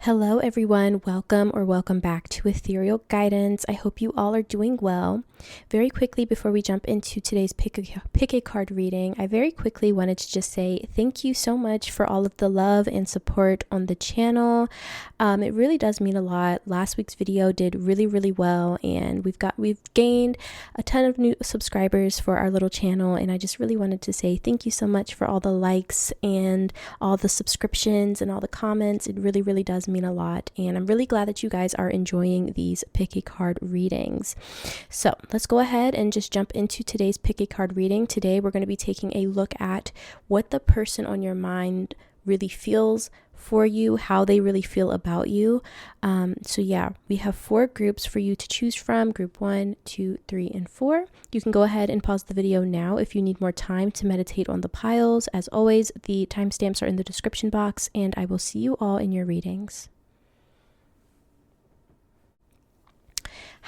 Hello everyone, welcome back to Ethereal Guidance. I hope you all are doing well. Very quickly before we jump into today's pick a card reading, I very quickly wanted to just say thank you so much for all of the love and support on the channel. It really does mean a lot. Last week's video did really well, and we've gained a ton of new subscribers for our little channel, and I just really wanted to say thank you so much for all the likes and all the subscriptions and all the comments. It really does mean a lot, and I'm really glad that you guys are enjoying these pick a card readings. So let's go ahead and just jump into today's pick a card reading. Today we're going to be taking a look at what the person on your mind really feels for you, how they really feel about you. So yeah, we have 4 groups for you to choose from: group 1, 2, 3, and 4. You can go ahead and pause the video now if you need more time to meditate on the piles. As always, the timestamps are in the description box, and I will see you all in your readings.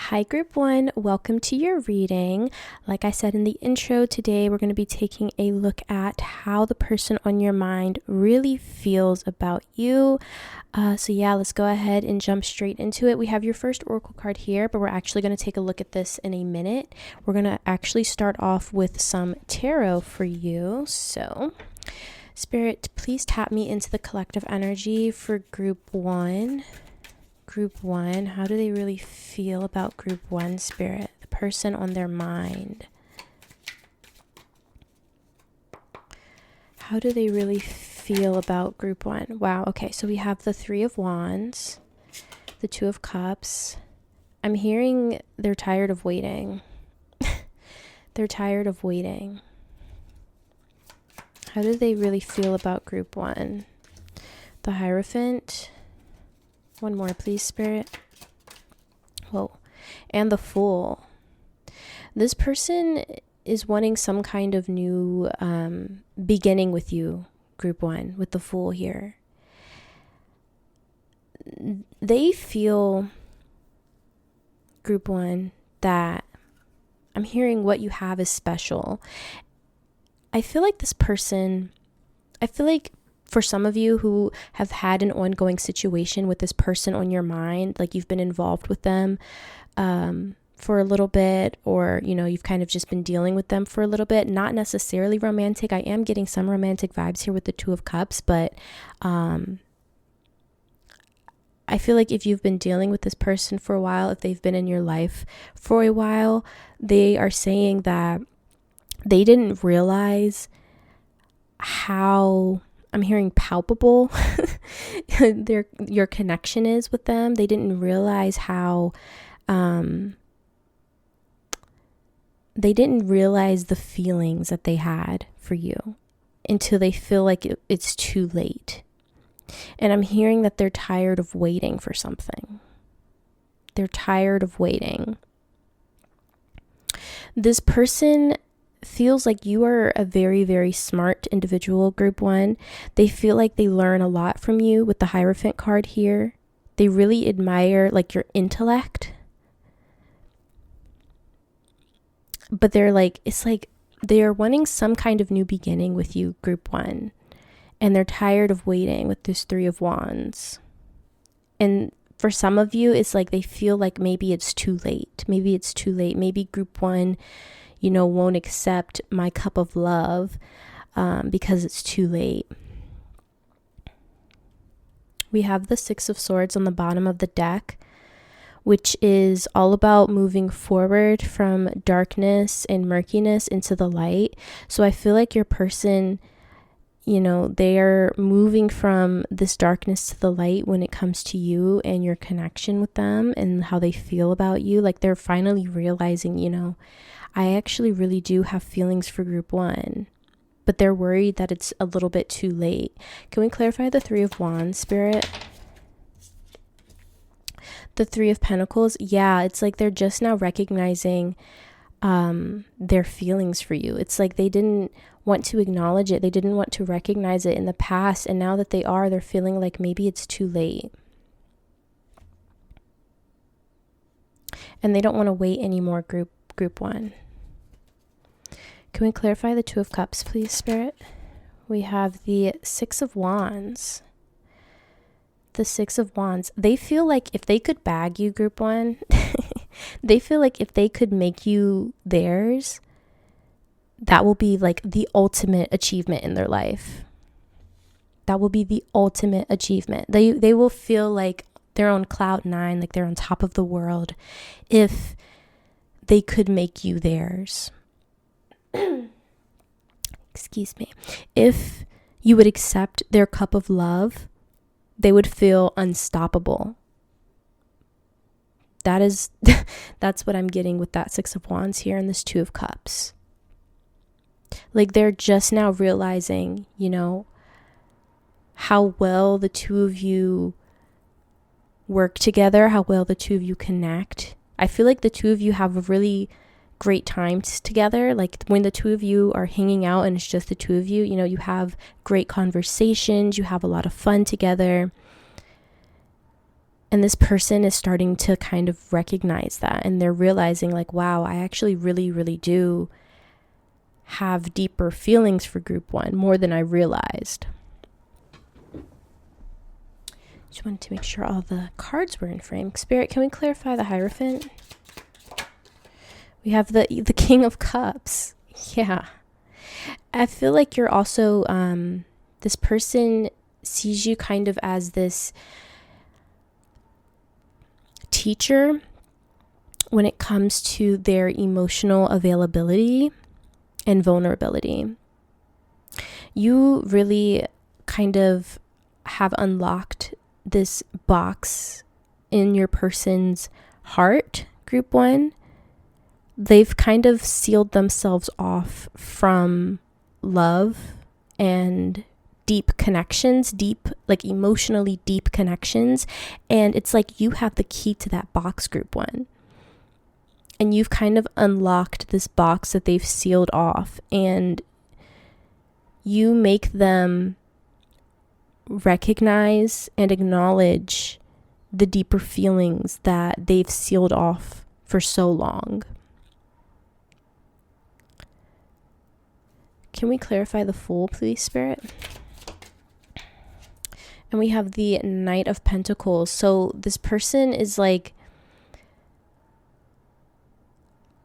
Hi group 1, welcome to your reading. Like I said in the intro, today we're going to be taking a look at how the person on your mind really feels about you. So yeah, let's go ahead and jump straight into it. We have your first oracle card here, but we're actually going to take a look at this in a minute. We're going to actually start off with some tarot for you. So Spirit, please tap me into the collective energy for group 1. Group 1, how do they really feel about group 1, Spirit? The person on their mind. How do they really feel about group 1? Wow, okay, so we have the 3 of Wands, the 2 of Cups. I'm hearing they're tired of waiting. They're tired of waiting. How do they really feel about group 1? The Hierophant. One more, please, Spirit. Whoa. And the Fool. This person is wanting some kind of new beginning with you, group 1, with the Fool here. They feel, group 1, that I'm hearing what you have is special. I feel like this person, for some of you who have had an ongoing situation with this person on your mind, like you've been involved with them for a little bit, or, you know, you've kind of just been dealing with them for a little bit, not necessarily romantic. I am getting some romantic vibes here with the 2 of Cups, but I feel like if you've been dealing with this person for a while, if they've been in your life for a while, they are saying that they didn't realize how, I'm hearing palpable your connection is with them. They didn't realize how they didn't realize the feelings that they had for you until they feel like it's too late. And I'm hearing that they're tired of waiting for something. They're tired of waiting. This person feels like you are a very smart individual, group 1. They feel like they learn a lot from you with the Hierophant card here. They really admire like your intellect. But they're like, it's like they're wanting some kind of new beginning with you, group 1. And they're tired of waiting with this 3 of Wands. And for some of you, it's like they feel like maybe it's too late. Maybe it's too late. Maybe group 1, you know, won't accept my cup of love because it's too late. We have the 6 of Swords on the bottom of the deck, which is all about moving forward from darkness and murkiness into the light. So I feel like your person, you know, they are moving from this darkness to the light when it comes to you and your connection with them and how they feel about you. Like they're finally realizing, you know, I actually really do have feelings for group 1, but they're worried that it's a little bit too late. Can we clarify the 3 of Wands, Spirit? The 3 of Pentacles, yeah, it's like they're just now recognizing their feelings for you. It's like they didn't want to acknowledge it. They didn't want to recognize it in the past, and now that they are, they're feeling like maybe it's too late. And they don't want to wait anymore, group 1. Can we clarify the 2 of Cups, please, Spirit? We have the 6 of Wands. the Six of Wands, they feel like if they could bag you, group one, they feel like if they could make you theirs, that will be like the ultimate achievement in their life. That will be the ultimate achievement. They will feel like they're on cloud nine, like they're on top of the world, if they could make you theirs. Excuse me. If you would accept their cup of love, they would feel unstoppable. That's what I'm getting with that Six of Wands here and this Two of Cups. Like they're just now realizing, how well the two of you work together, how well the two of you connect. I feel like the two of you have a really great times together. Like when the two of you are hanging out and it's just the two of you, you have great conversations, you have a lot of fun together. And this person is starting to kind of recognize that, and they're realizing like, wow, I actually really, really do have deeper feelings for group one, more than I realized. Just wanted to make sure all the cards were in frame. Spirit, can we clarify the Hierophant? We have the King of Cups. Yeah. I feel like you're also, this person sees you kind of as this teacher when it comes to their emotional availability and vulnerability. You really kind of have unlocked this box in your person's heart, group one. They've kind of sealed themselves off from love and deep connections, like emotionally deep connections. And it's like you have the key to that box, group one. And you've kind of unlocked this box that they've sealed off, and you make them recognize and acknowledge the deeper feelings that they've sealed off for so long. Can we clarify the Fool, please, Spirit? And we have the Knight of Pentacles. So this person is like,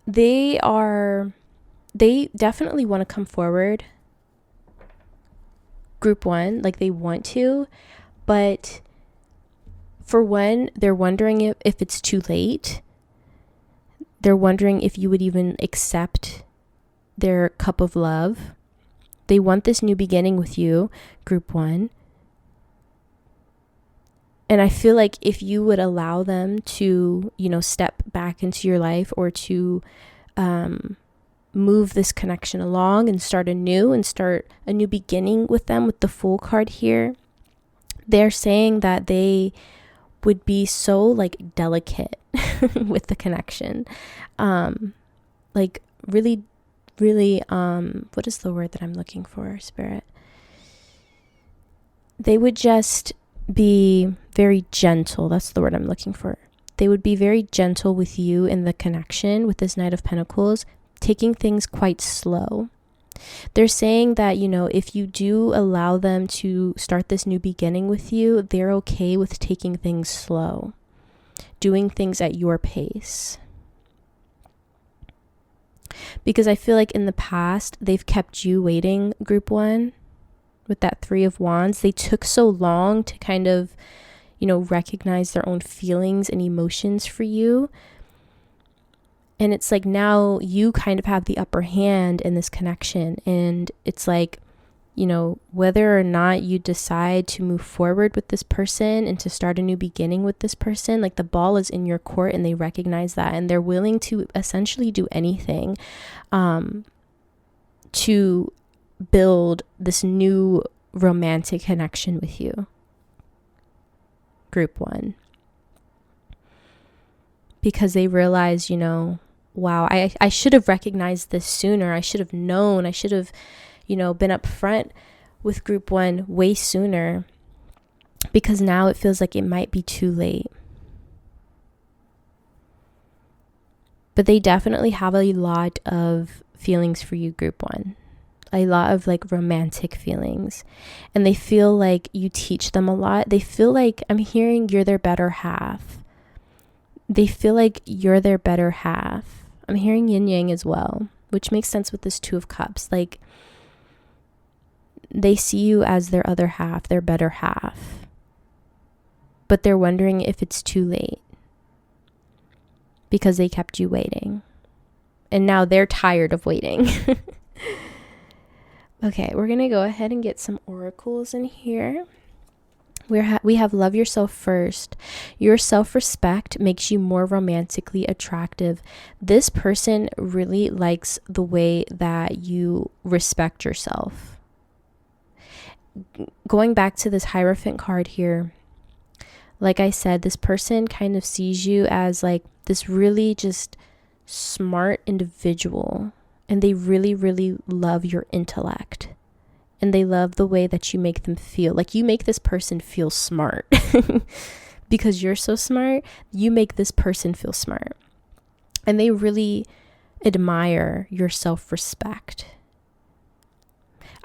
they definitely want to come forward, group one, like they want to, but for one, they're wondering if it's too late. They're wondering if you would even accept their cup of love. They want this new beginning with you, group one. And I feel like if you would allow them to, step back into your life, or to move this connection along and start a new beginning with them, with the Fool card here, they're saying that they would be so like delicate with the connection. Like really, really, what is the word that I'm looking for, Spirit? They would just be very gentle. That's the word I'm looking for. They would be very gentle with you in the connection with this Knight of Pentacles, taking things quite slow. They're saying that, if you do allow them to start this new beginning with you, they're okay with taking things slow, doing things at your pace. Because I feel like in the past, they've kept you waiting, group one. With that Three of Wands, they took so long to kind of, recognize their own feelings and emotions for you. And it's like now you kind of have the upper hand in this connection. And it's like, whether or not you decide to move forward with this person and to start a new beginning with this person, like the ball is in your court, and they recognize that, and they're willing to essentially do anything to build this new romantic connection with you, group one. Because they realize, wow, I should have recognized this sooner. I should have known. I should have, been upfront with group one way sooner, because now it feels like it might be too late. But they definitely have a lot of feelings for you, group one. a lot of like romantic feelings, and they feel like you teach them a lot. They feel like, I'm hearing, you're their better half. They feel like you're their better half. I'm hearing yin yang as well, which makes sense with this Two of Cups. Like, they see you as their other half, their better half, but they're wondering if it's too late because they kept you waiting, and now they're tired of waiting. Okay, we're gonna go ahead and get some oracles in here. We have love yourself first. Your self-respect makes you more romantically attractive. This person really likes the way that you respect yourself. Going back to this Hierophant card here, like I said, this person kind of sees you as like this really just smart individual, and they really, really love your intellect. And they love the way that you make them feel. Like, you make this person feel smart. Because you're so smart, you make this person feel smart. And they really admire your self-respect.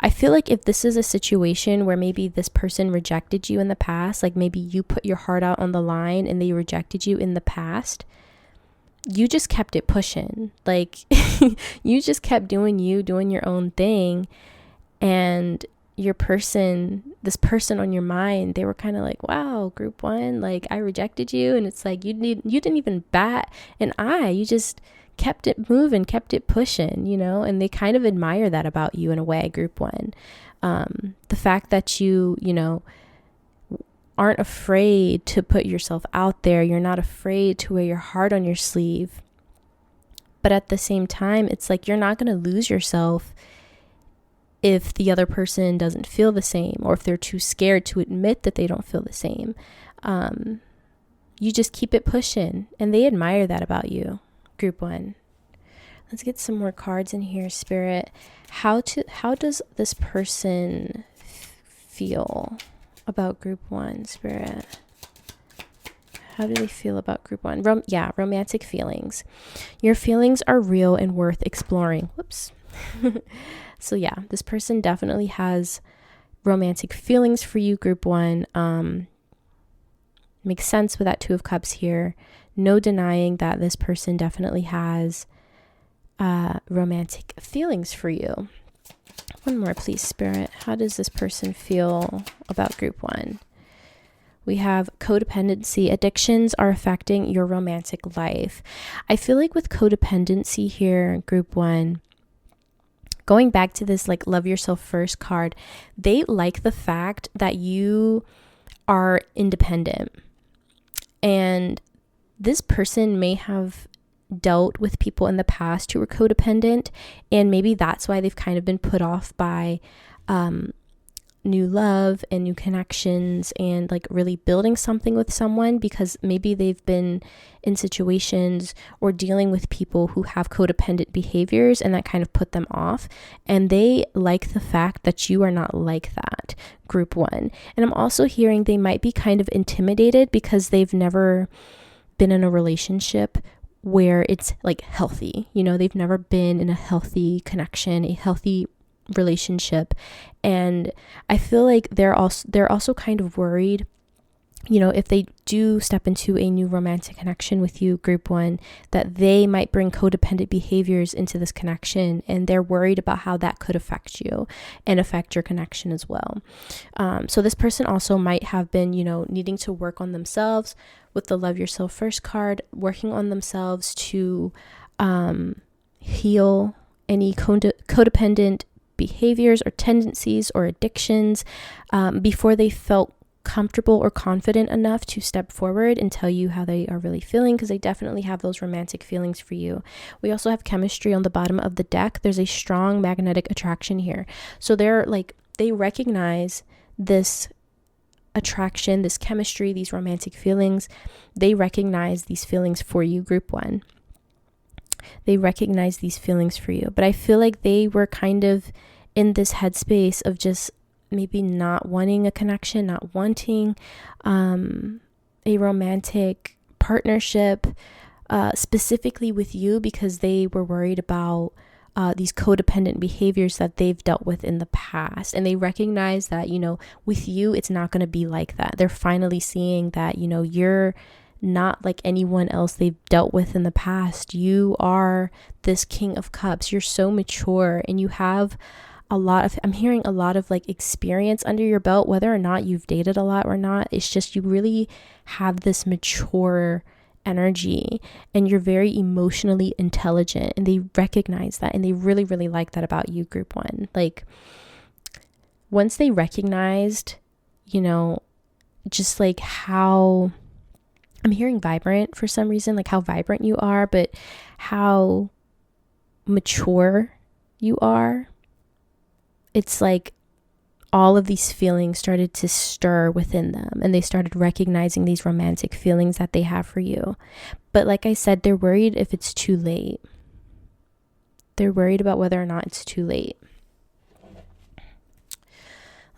I feel like if this is a situation where maybe this person rejected you in the past, like maybe you put your heart out on the line and they rejected you in the past, you just kept it pushing. Like, you just kept doing you, doing your own thing. And this person on your mind, they were kind of like, wow, group one, like, I rejected you. And it's like, you didn't even bat an eye. You just kept it moving, kept it pushing, you know, and they kind of admire that about you in a way, group one. The fact that you know, aren't afraid to put yourself out there. You're not afraid to wear your heart on your sleeve. But at the same time, it's like, you're not going to lose yourself if the other person doesn't feel the same, or if they're too scared to admit that they don't feel the same. You just keep it pushing, and they admire that about you, group one. Let's get some more cards in here, Spirit. How does this person feel about group one, Spirit? How do they feel about group one? Romantic feelings. Your feelings are real and worth exploring. Whoops. So yeah, this person definitely has romantic feelings for you, group one. Makes sense with that Two of Cups here. No denying that this person definitely has romantic feelings for you. One more, please, Spirit. How does this person feel about group one? We have codependency. Addictions are affecting your romantic life. I feel like with codependency here, group one, going back to this like love yourself first card, they like the fact that you are independent. And this person may have dealt with people in the past who were codependent, and maybe that's why they've kind of been put off by new love and new connections and like really building something with someone, because maybe they've been in situations or dealing with people who have codependent behaviors, and that kind of put them off. And they like the fact that you are not like that, group one. And I'm also hearing they might be kind of intimidated because they've never been in a relationship where it's like healthy. You know, they've never been in a healthy connection, a healthy relationship. And I feel like they're also kind of worried, you know, if they do step into a new romantic connection with you, group one, that they might bring codependent behaviors into this connection, and they're worried about how that could affect you and affect your connection as well. So this person also might have been, you know, needing to work on themselves with the love yourself first card, working on themselves to heal any codependent behaviors or tendencies or addictions before they felt comfortable or confident enough to step forward and tell you how they are really feeling, because they definitely have those romantic feelings for you. We also have chemistry on the bottom of the deck. There's a strong magnetic attraction here. So they recognize this attraction, this chemistry, these romantic feelings. They recognize these feelings for you, group one. They recognize these feelings for you. But I feel like they were kind of in this headspace of just maybe not wanting a connection, not wanting a romantic partnership specifically with you, because they were worried about these codependent behaviors that they've dealt with in the past. And they recognize that, you know, with you, it's not going to be like that. They're finally seeing that, you know, you're not like anyone else they've dealt with in the past. You are this King of Cups. You're so mature, and you have I'm hearing a lot of like experience under your belt, whether or not you've dated a lot or not. It's just you really have this mature energy, and you're very emotionally intelligent, and they recognize that, and they really, really like that about you, group one. Like, once they recognized, you know, just like how I'm hearing vibrant for some reason, like how vibrant you are, but how mature you are. It's like all of these feelings started to stir within them, and they started recognizing these romantic feelings that they have for you. But like I said, they're worried if it's too late. They're worried about whether or not it's too late.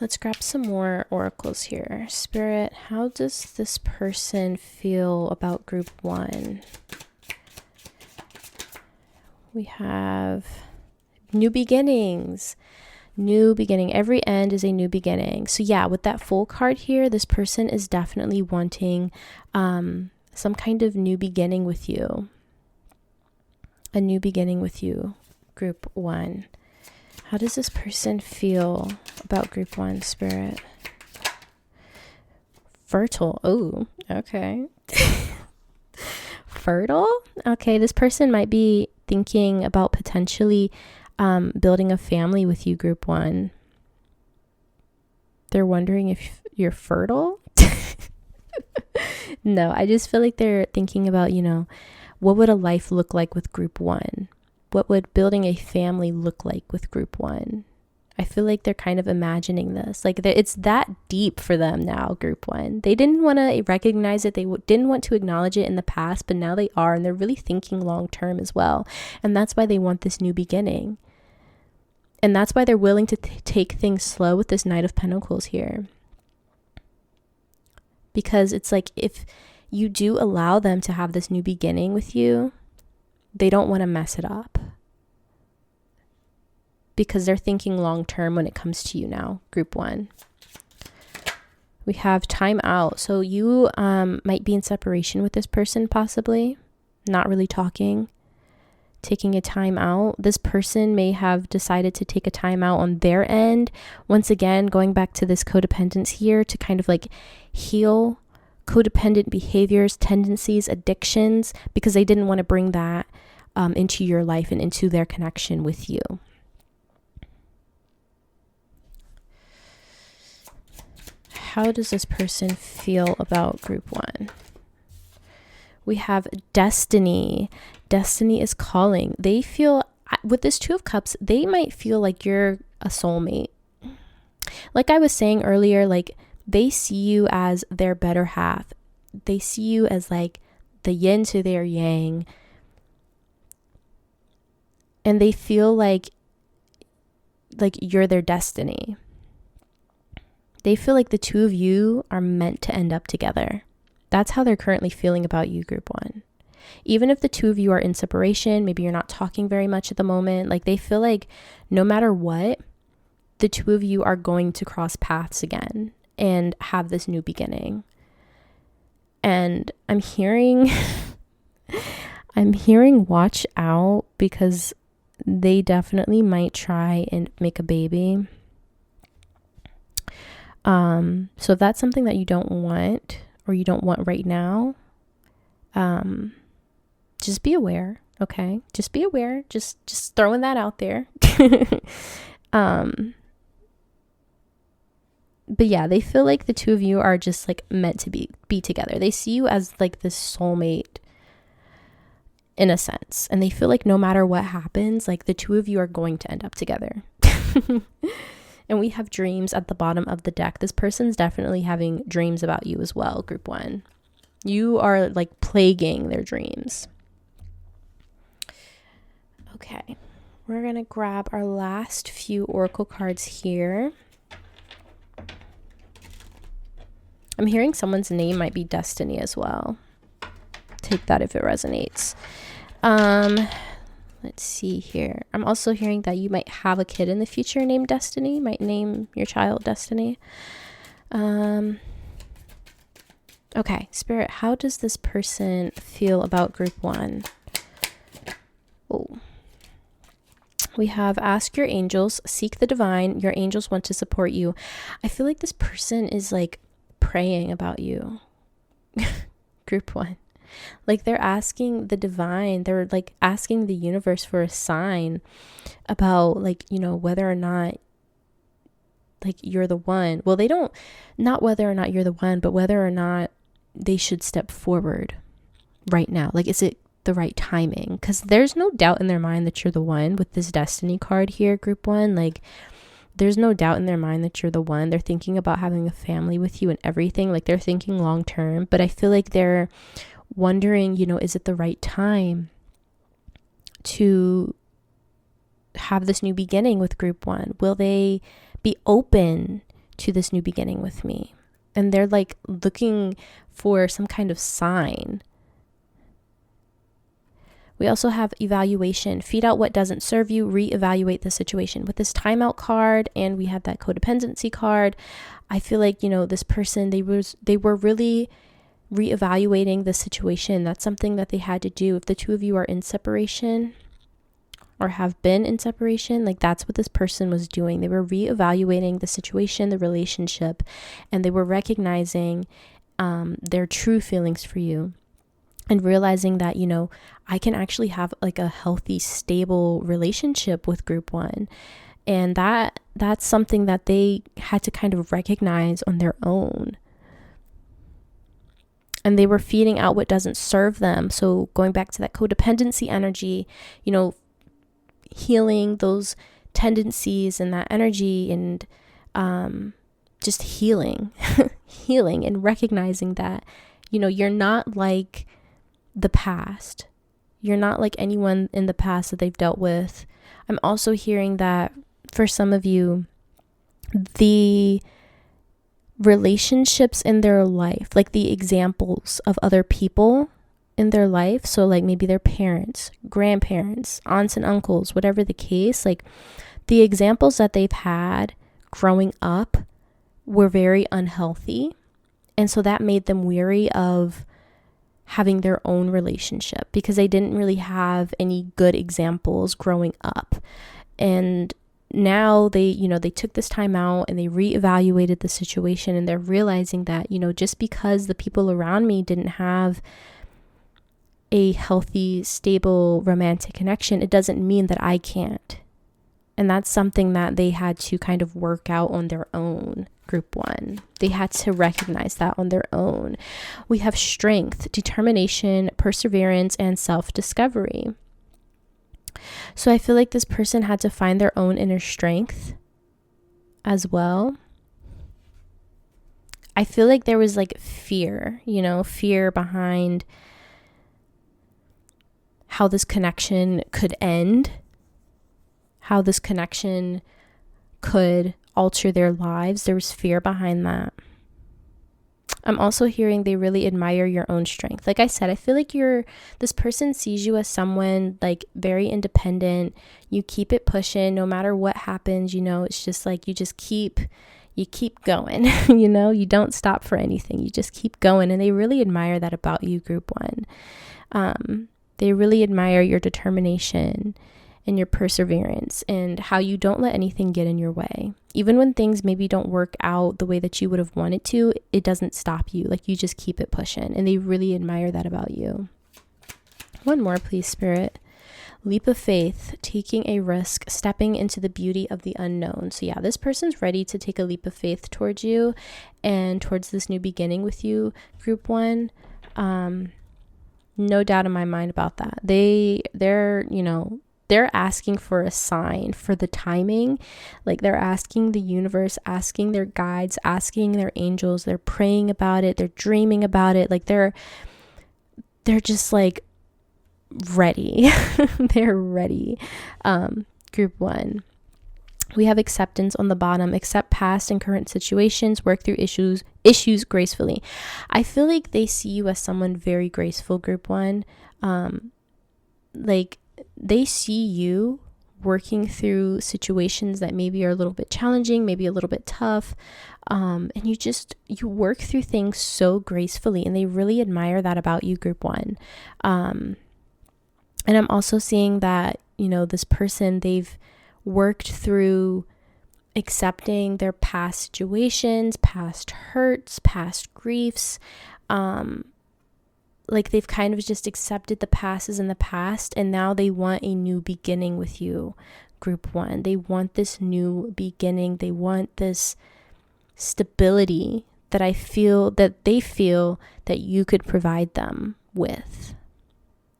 Let's grab some more oracles here. Spirit, how does this person feel about group one? We have new beginnings. New beginning. Every end is a new beginning. So yeah, with that Fool card here, this person is definitely wanting some kind of new beginning with you. A new beginning with you, group one. How does this person feel about group one, Spirit? Fertile. Oh, okay. Fertile? Okay, this person might be thinking about potentially building a family with you, group one. They're wondering if you're fertile. No, I just feel like they're thinking about, you know, what would a life look like with group one? What would building a family look like with group one? I feel like they're kind of imagining this. Like, it's that deep for them now, group one. They didn't want to recognize it. They didn't want to acknowledge it in the past, but now they are, and they're really thinking long term as well. And that's why they want this new beginning. And that's why they're willing to take things slow with this Knight of Pentacles here. Because it's like, if you do allow them to have this new beginning with you, they don't want to mess it up. Because they're thinking long term when it comes to you now, group one. We have time out. So you might be in separation with this person, possibly. Not really talking. Taking a time out. This person may have decided to take a time out on their end. Once again, going back to this codependence here to kind of like heal codependent behaviors, tendencies, addictions, because they didn't want to bring that into your life and into their connection with you. How does this person feel about group one? We have destiny. Destiny is calling. They feel, with this Two of Cups, they might feel like you're a soulmate. Like I was saying earlier, like they see you as their better half. They see you as like the yin to their yang. And they feel like you're their destiny. They feel like the two of you are meant to end up together. That's how they're currently feeling about you, group one. Even if the two of you are in separation, maybe you're not talking very much at the moment, like they feel like no matter what, the two of you are going to cross paths again and have this new beginning. And I'm hearing watch out, because they definitely might try and make a baby. So if that's something that you don't want, or you don't want right now, just be aware, okay? Just be aware, just throwing that out there. But yeah, they feel like the two of you are just like meant to be together. They see you as like this soulmate in a sense, and they feel like no matter what happens, like the two of you are going to end up together. And we have dreams at the bottom of the deck. This person's definitely having dreams about you as well, group one. You are like plaguing their dreams. Okay, we're going to grab our last few oracle cards here. I'm hearing someone's name might be Destiny as well. Take that if it resonates. Let's Let's see here. I'm also hearing that you might have a kid in the future named Destiny. You might name your child Destiny. Okay, Spirit, how does this person feel about group 1? Oh. We have ask your angels, seek the divine. Your angels want to support you. I feel like this person is like praying about you. Group 1. Like they're asking the divine, they're like asking the universe for a sign about like, you know, whether or not like you're the one. Well, they don't, not whether or not you're the one, but whether or not they should step forward right now. Like, is it the right timing? Because there's no doubt in their mind that you're the one with this destiny card here, group 1. Like, there's no doubt in their mind that you're the one. They're thinking about having a family with you and everything. Like, they're thinking long term, but I feel like they're wondering, you know, is it the right time to have this new beginning with group 1? Will they be open to this new beginning with me? And they're like looking for some kind of sign. We also have evaluation. Feed out what doesn't serve you, reevaluate the situation. With this timeout card, and we have that codependency card, I feel like, you know, this person, they were really reevaluating the situation. That's something that they had to do. If the two of you are in separation or have been in separation, like that's what this person was doing. They were reevaluating the situation, the relationship, and they were recognizing their true feelings for you. And realizing that, you know, I can actually have like a healthy, stable relationship with group 1. And that's something that they had to kind of recognize on their own. And they were feeding out what doesn't serve them. So going back to that codependency energy, you know, healing those tendencies and that energy, and just healing and recognizing that, you know, you're not like the past. You're not like anyone in the past that they've dealt with. I'm also hearing that for some of you, the relationships in their life, like the examples of other people in their life, so like maybe their parents, grandparents, aunts and uncles, whatever the case, like the examples that they've had growing up were very unhealthy. And so that made them weary of having their own relationship because they didn't really have any good examples growing up. And now they took this time out and they reevaluated the situation, and they're realizing that, you know, just because the people around me didn't have a healthy, stable, romantic connection, it doesn't mean that I can't. And that's something that they had to kind of work out on their own. Group 1, they had to recognize that on their own. We have strength, determination, perseverance, and self-discovery. So I feel like this person had to find their own inner strength as well. I feel like there was like fear, you know, fear behind how this connection could end, how this connection could alter their lives. There was fear behind that. I'm also hearing they really admire your own strength. Like I said, I feel like this person sees you as someone like very independent. You keep it pushing no matter what happens, you know, it's just like you keep going, you know, you don't stop for anything. You just keep going. And they really admire that about you, group 1. They really admire your determination and your perseverance and how you don't let anything get in your way. Even when things maybe don't work out the way that you would have wanted to, it doesn't stop you. Like you just keep it pushing, and they really admire that about you. One more, please, Spirit. Leap of faith, taking a risk, stepping into the beauty of the unknown. So yeah, this person's ready to take a leap of faith towards you and towards this new beginning with you, group 1. No doubt in my mind about that. They're asking for a sign for the timing. Like they're asking the universe, asking their guides, asking their angels. They're praying about it. They're dreaming about it. Like they're just like ready. They're ready. Group 1. We have acceptance on the bottom. Accept past and current situations. Work through issues gracefully. I feel like they see you as someone very graceful, group 1. Like they see you working through situations that maybe are a little bit challenging, maybe a little bit tough. And you work through things so gracefully, and they really admire that about you, group one. And I'm also seeing that, this person, they've worked through accepting their past situations, past hurts, past griefs. Like they've kind of just accepted the past is in the past, and now they want a new beginning with you, group one. They want this new beginning. They want this stability that they feel that you could provide them with,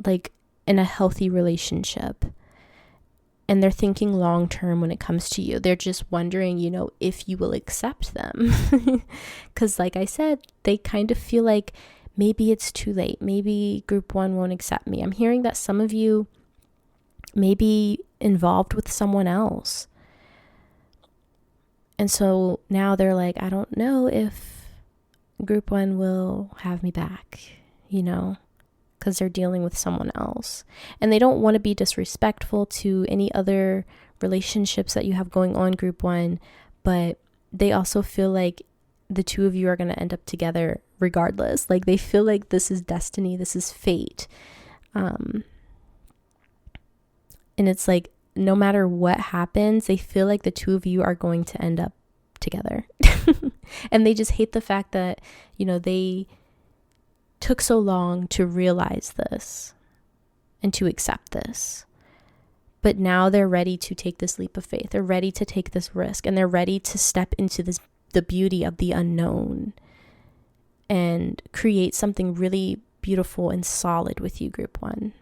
like in a healthy relationship. And they're thinking long term when it comes to you. They're just wondering, if you will accept them. Because like I said, they kind of feel like maybe it's too late. Maybe group one won't accept me. I'm hearing that some of you may be involved with someone else. And so now they're like, I don't know if group one will have me back, because they're dealing with someone else. And they don't want to be disrespectful to any other relationships that you have going on, group one, but they also feel like the two of you are going to end up together regardless. Like they feel like this is destiny, this is fate. And it's like, no matter what happens, they feel like the two of you are going to end up together. And they just hate the fact that, they took so long to realize this and to accept this. But now they're ready to take this leap of faith. They're ready to take this risk, and they're ready to step into the beauty of the unknown and create something really beautiful and solid with you, group one.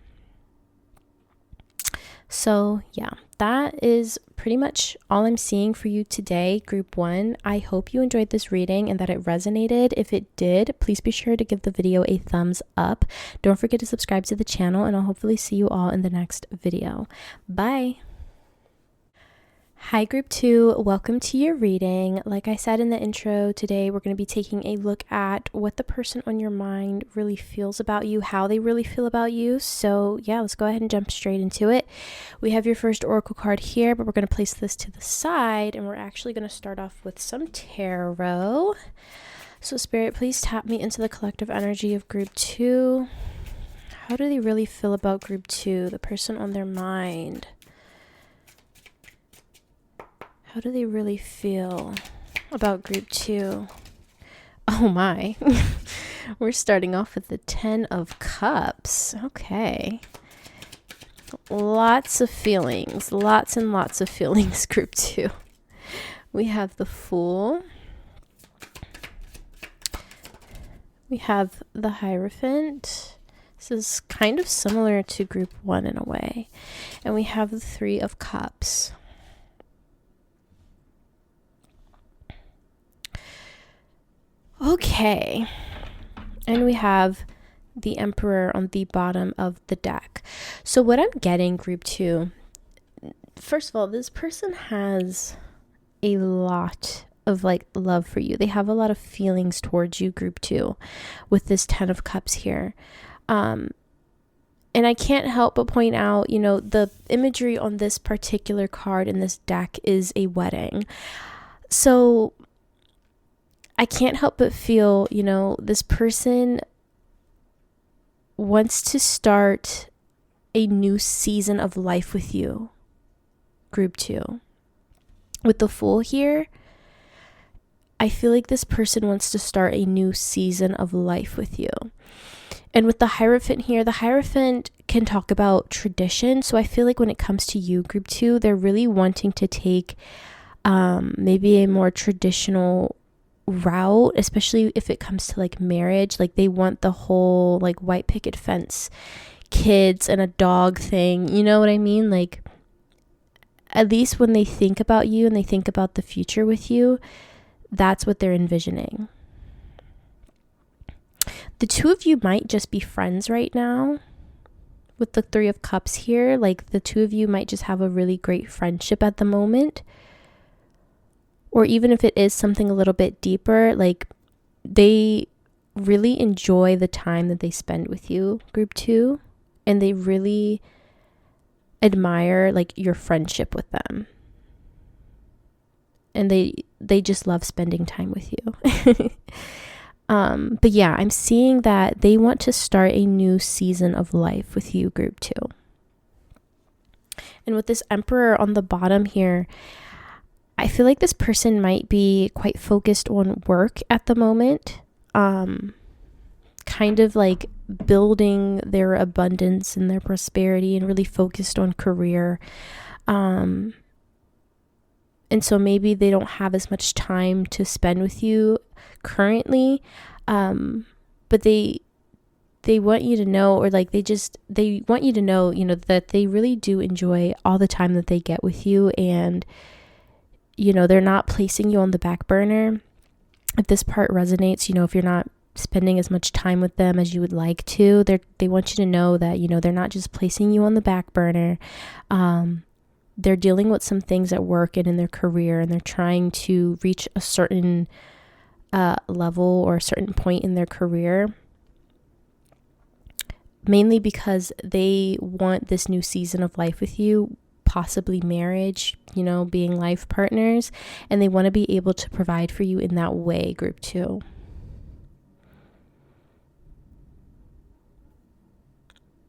So yeah, that is pretty much all I'm seeing for you today, group one. I hope you enjoyed this reading and that it resonated. If it did, please be sure to give the video a thumbs up. Don't forget to subscribe to the channel, and I'll hopefully see you all in the next video. Bye. Hi, group two. Welcome to your reading. Like I said in the intro, today we're going to be taking a look at what the person on your mind really feels about you, how they really feel about you. So yeah, let's go ahead and jump straight into it. We have your first oracle card here, but we're going to place this to the side, and we're actually going to start off with some tarot. So Spirit, please tap me into the collective energy of group two. How do they really feel about group two, the person on their mind? How do they really feel about group two? Oh my. We're starting off with the 10 of Cups. Okay. Lots of feelings. Lots and lots of feelings, group two. We have the Fool. We have the Hierophant. This is kind of similar to group one in a way. And we have the 3 of Cups. Okay, and we have the Emperor on the bottom of the deck. So what I'm getting, group two, first of all, this person has a lot of love for you. They have a lot of feelings towards you, group two, with this 10 of Cups here. And I can't help but point out, the imagery on this particular card in this deck is a wedding. So I can't help but feel, this person wants to start a new season of life with you, group two. With the Fool here, I feel like this person wants to start a new season of life with you. And with the Hierophant here, the Hierophant can talk about tradition. So I feel like when it comes to you, group two, they're really wanting to take maybe a more traditional route, especially if it comes to marriage. They want the whole white picket fence, kids and a dog thing, you know what I mean? At least when they think about you and they think about the future with you, that's what they're envisioning. The two of you might just be friends right now with the 3 of Cups here. The two of you might just have a really great friendship at the moment. Or even if it is something a little bit deeper, they really enjoy the time that they spend with you, group two. And they really admire like your friendship with them. And they just love spending time with you. But yeah, I'm seeing that they want to start a new season of life with you, group 2. And with this Emperor on the bottom here, I feel like this person might be quite focused on work at the moment. Kind of like building their abundance and their prosperity and really focused on career. And so maybe they don't have as much time to spend with you currently. But they want you to know, or like they want you to know, that they really do enjoy all the time that they get with you. And, they're not placing you on the back burner. If this part resonates, if you're not spending as much time with them as you would like to, they want you to know that, they're not just placing you on the back burner. They're dealing with some things at work and in their career, and they're trying to reach a certain level or a certain point in their career, mainly because they want this new season of life with you, possibly marriage, being life partners, and they want to be able to provide for you in that way, group 2.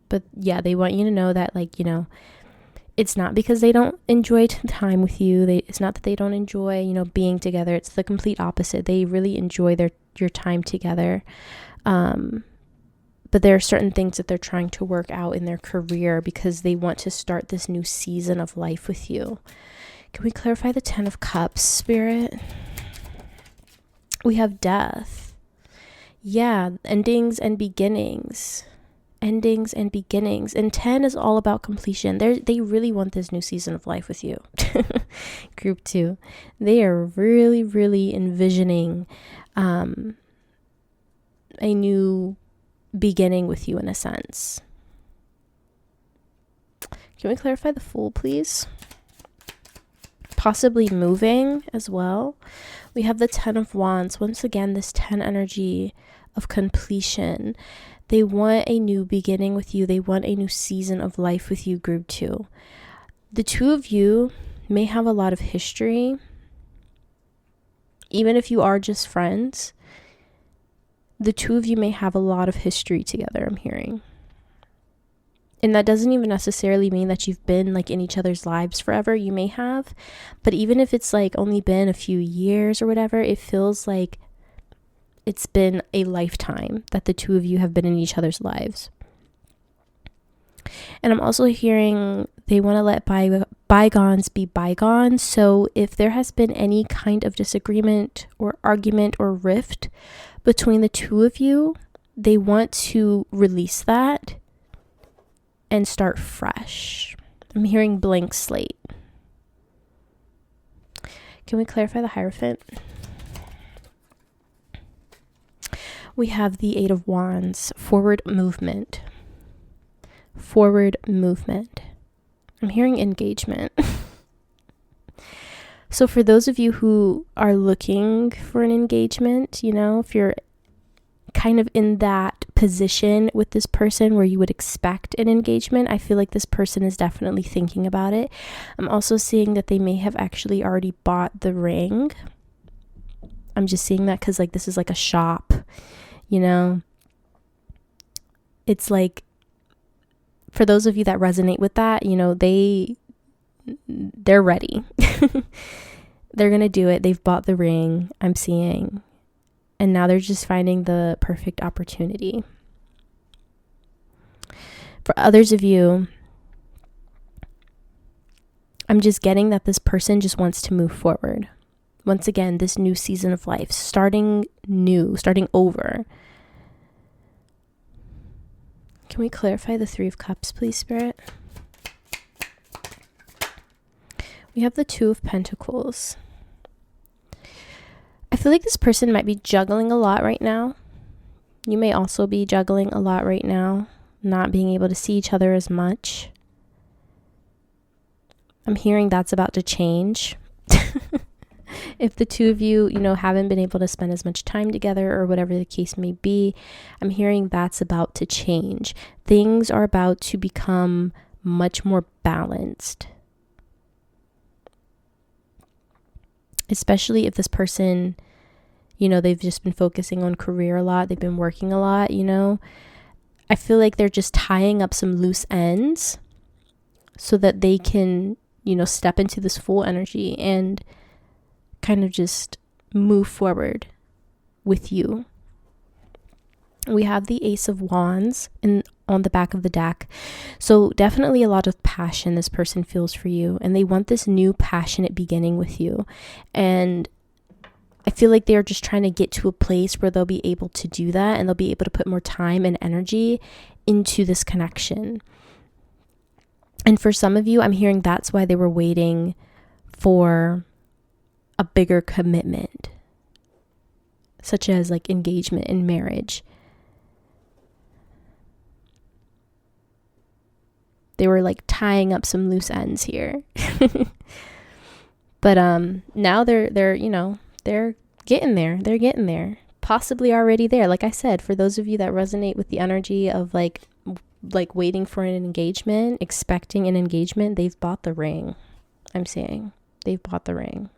But yeah, they want you to know that, like, it's not because they don't enjoy time with you. It's not that they don't enjoy, being together. It's the complete opposite. They really enjoy your time together. But there are certain things that they're trying to work out in their career because they want to start this new season of life with you. Can we clarify the 10 of Cups, Spirit? We have death. Yeah, endings and beginnings. Endings and beginnings. And 10 is all about completion. They really want this new season of life with you. Group 2. They are really, really envisioning a new beginning with you in a sense. Can we clarify the Fool, please? Possibly moving as well. We have the 10 of Wands. Once again, this 10 energy of completion. They want a new beginning with you. They want a new season of life with you, group 2. The two of you may have a lot of history. Even if you are just friends, the two of you may have a lot of history together, I'm hearing. And that doesn't even necessarily mean that you've been like in each other's lives forever. You may have, but even if it's like only been a few years or whatever, it feels like it's been a lifetime that the two of you have been in each other's lives. And I'm also hearing they want to let bygones be bygones. So if there has been any kind of disagreement or argument or rift between the two of you, they want to release that and start fresh. I'm hearing blank slate. Can we clarify the Hierophant? We have the 8 of Wands, forward movement. Forward movement. I'm hearing engagement. So for those of you who are looking for an engagement, if you're kind of in that position with this person where you would expect an engagement, I feel like this person is definitely thinking about it. I'm also seeing that they may have actually already bought the ring. I'm just seeing that because like this is like a shop, It's like, for those of you that resonate with that, they're ready. They're going to do it. They've bought the ring, I'm seeing. And now they're just finding the perfect opportunity. For others of you, I'm just getting that this person just wants to move forward. Once again, this new season of life, starting new, starting over. Can we clarify the 3 of Cups, please, Spirit? We have the 2 of Pentacles. I feel like this person might be juggling a lot right now. You may also be juggling a lot right now, not being able to see each other as much. I'm hearing that's about to change. If the two of you, haven't been able to spend as much time together or whatever the case may be, I'm hearing that's about to change. Things are about to become much more balanced. Especially if this person, they've just been focusing on career a lot. They've been working a lot, I feel like they're just tying up some loose ends so that they can, step into this full energy and kind of just move forward with you. We have the Ace of Wands on the back of the deck. So definitely a lot of passion this person feels for you, and they want this new passionate beginning with you. And I feel like they're just trying to get to a place where they'll be able to do that, and they'll be able to put more time and energy into this connection. And for some of you, I'm hearing that's why they were waiting for a bigger commitment, such as like engagement and marriage. They were like tying up some loose ends here. But now they're getting there. They're getting there. Possibly already there. Like I said, for those of you that resonate with the energy of like waiting for an engagement, expecting an engagement, they've bought the ring. I'm saying they've bought the ring.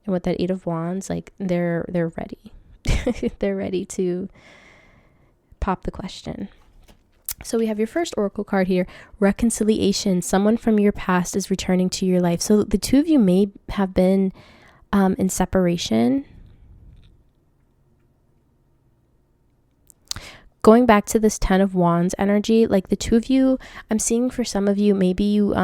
And with that Eight of Wands, like they're ready. They're ready to pop the question. So we have your first oracle card here, reconciliation. Someone from your past is returning to your life. So the two of you may have been in separation. Going back to this 10 of Wands energy, like the two of you, I'm seeing for some of you, maybe you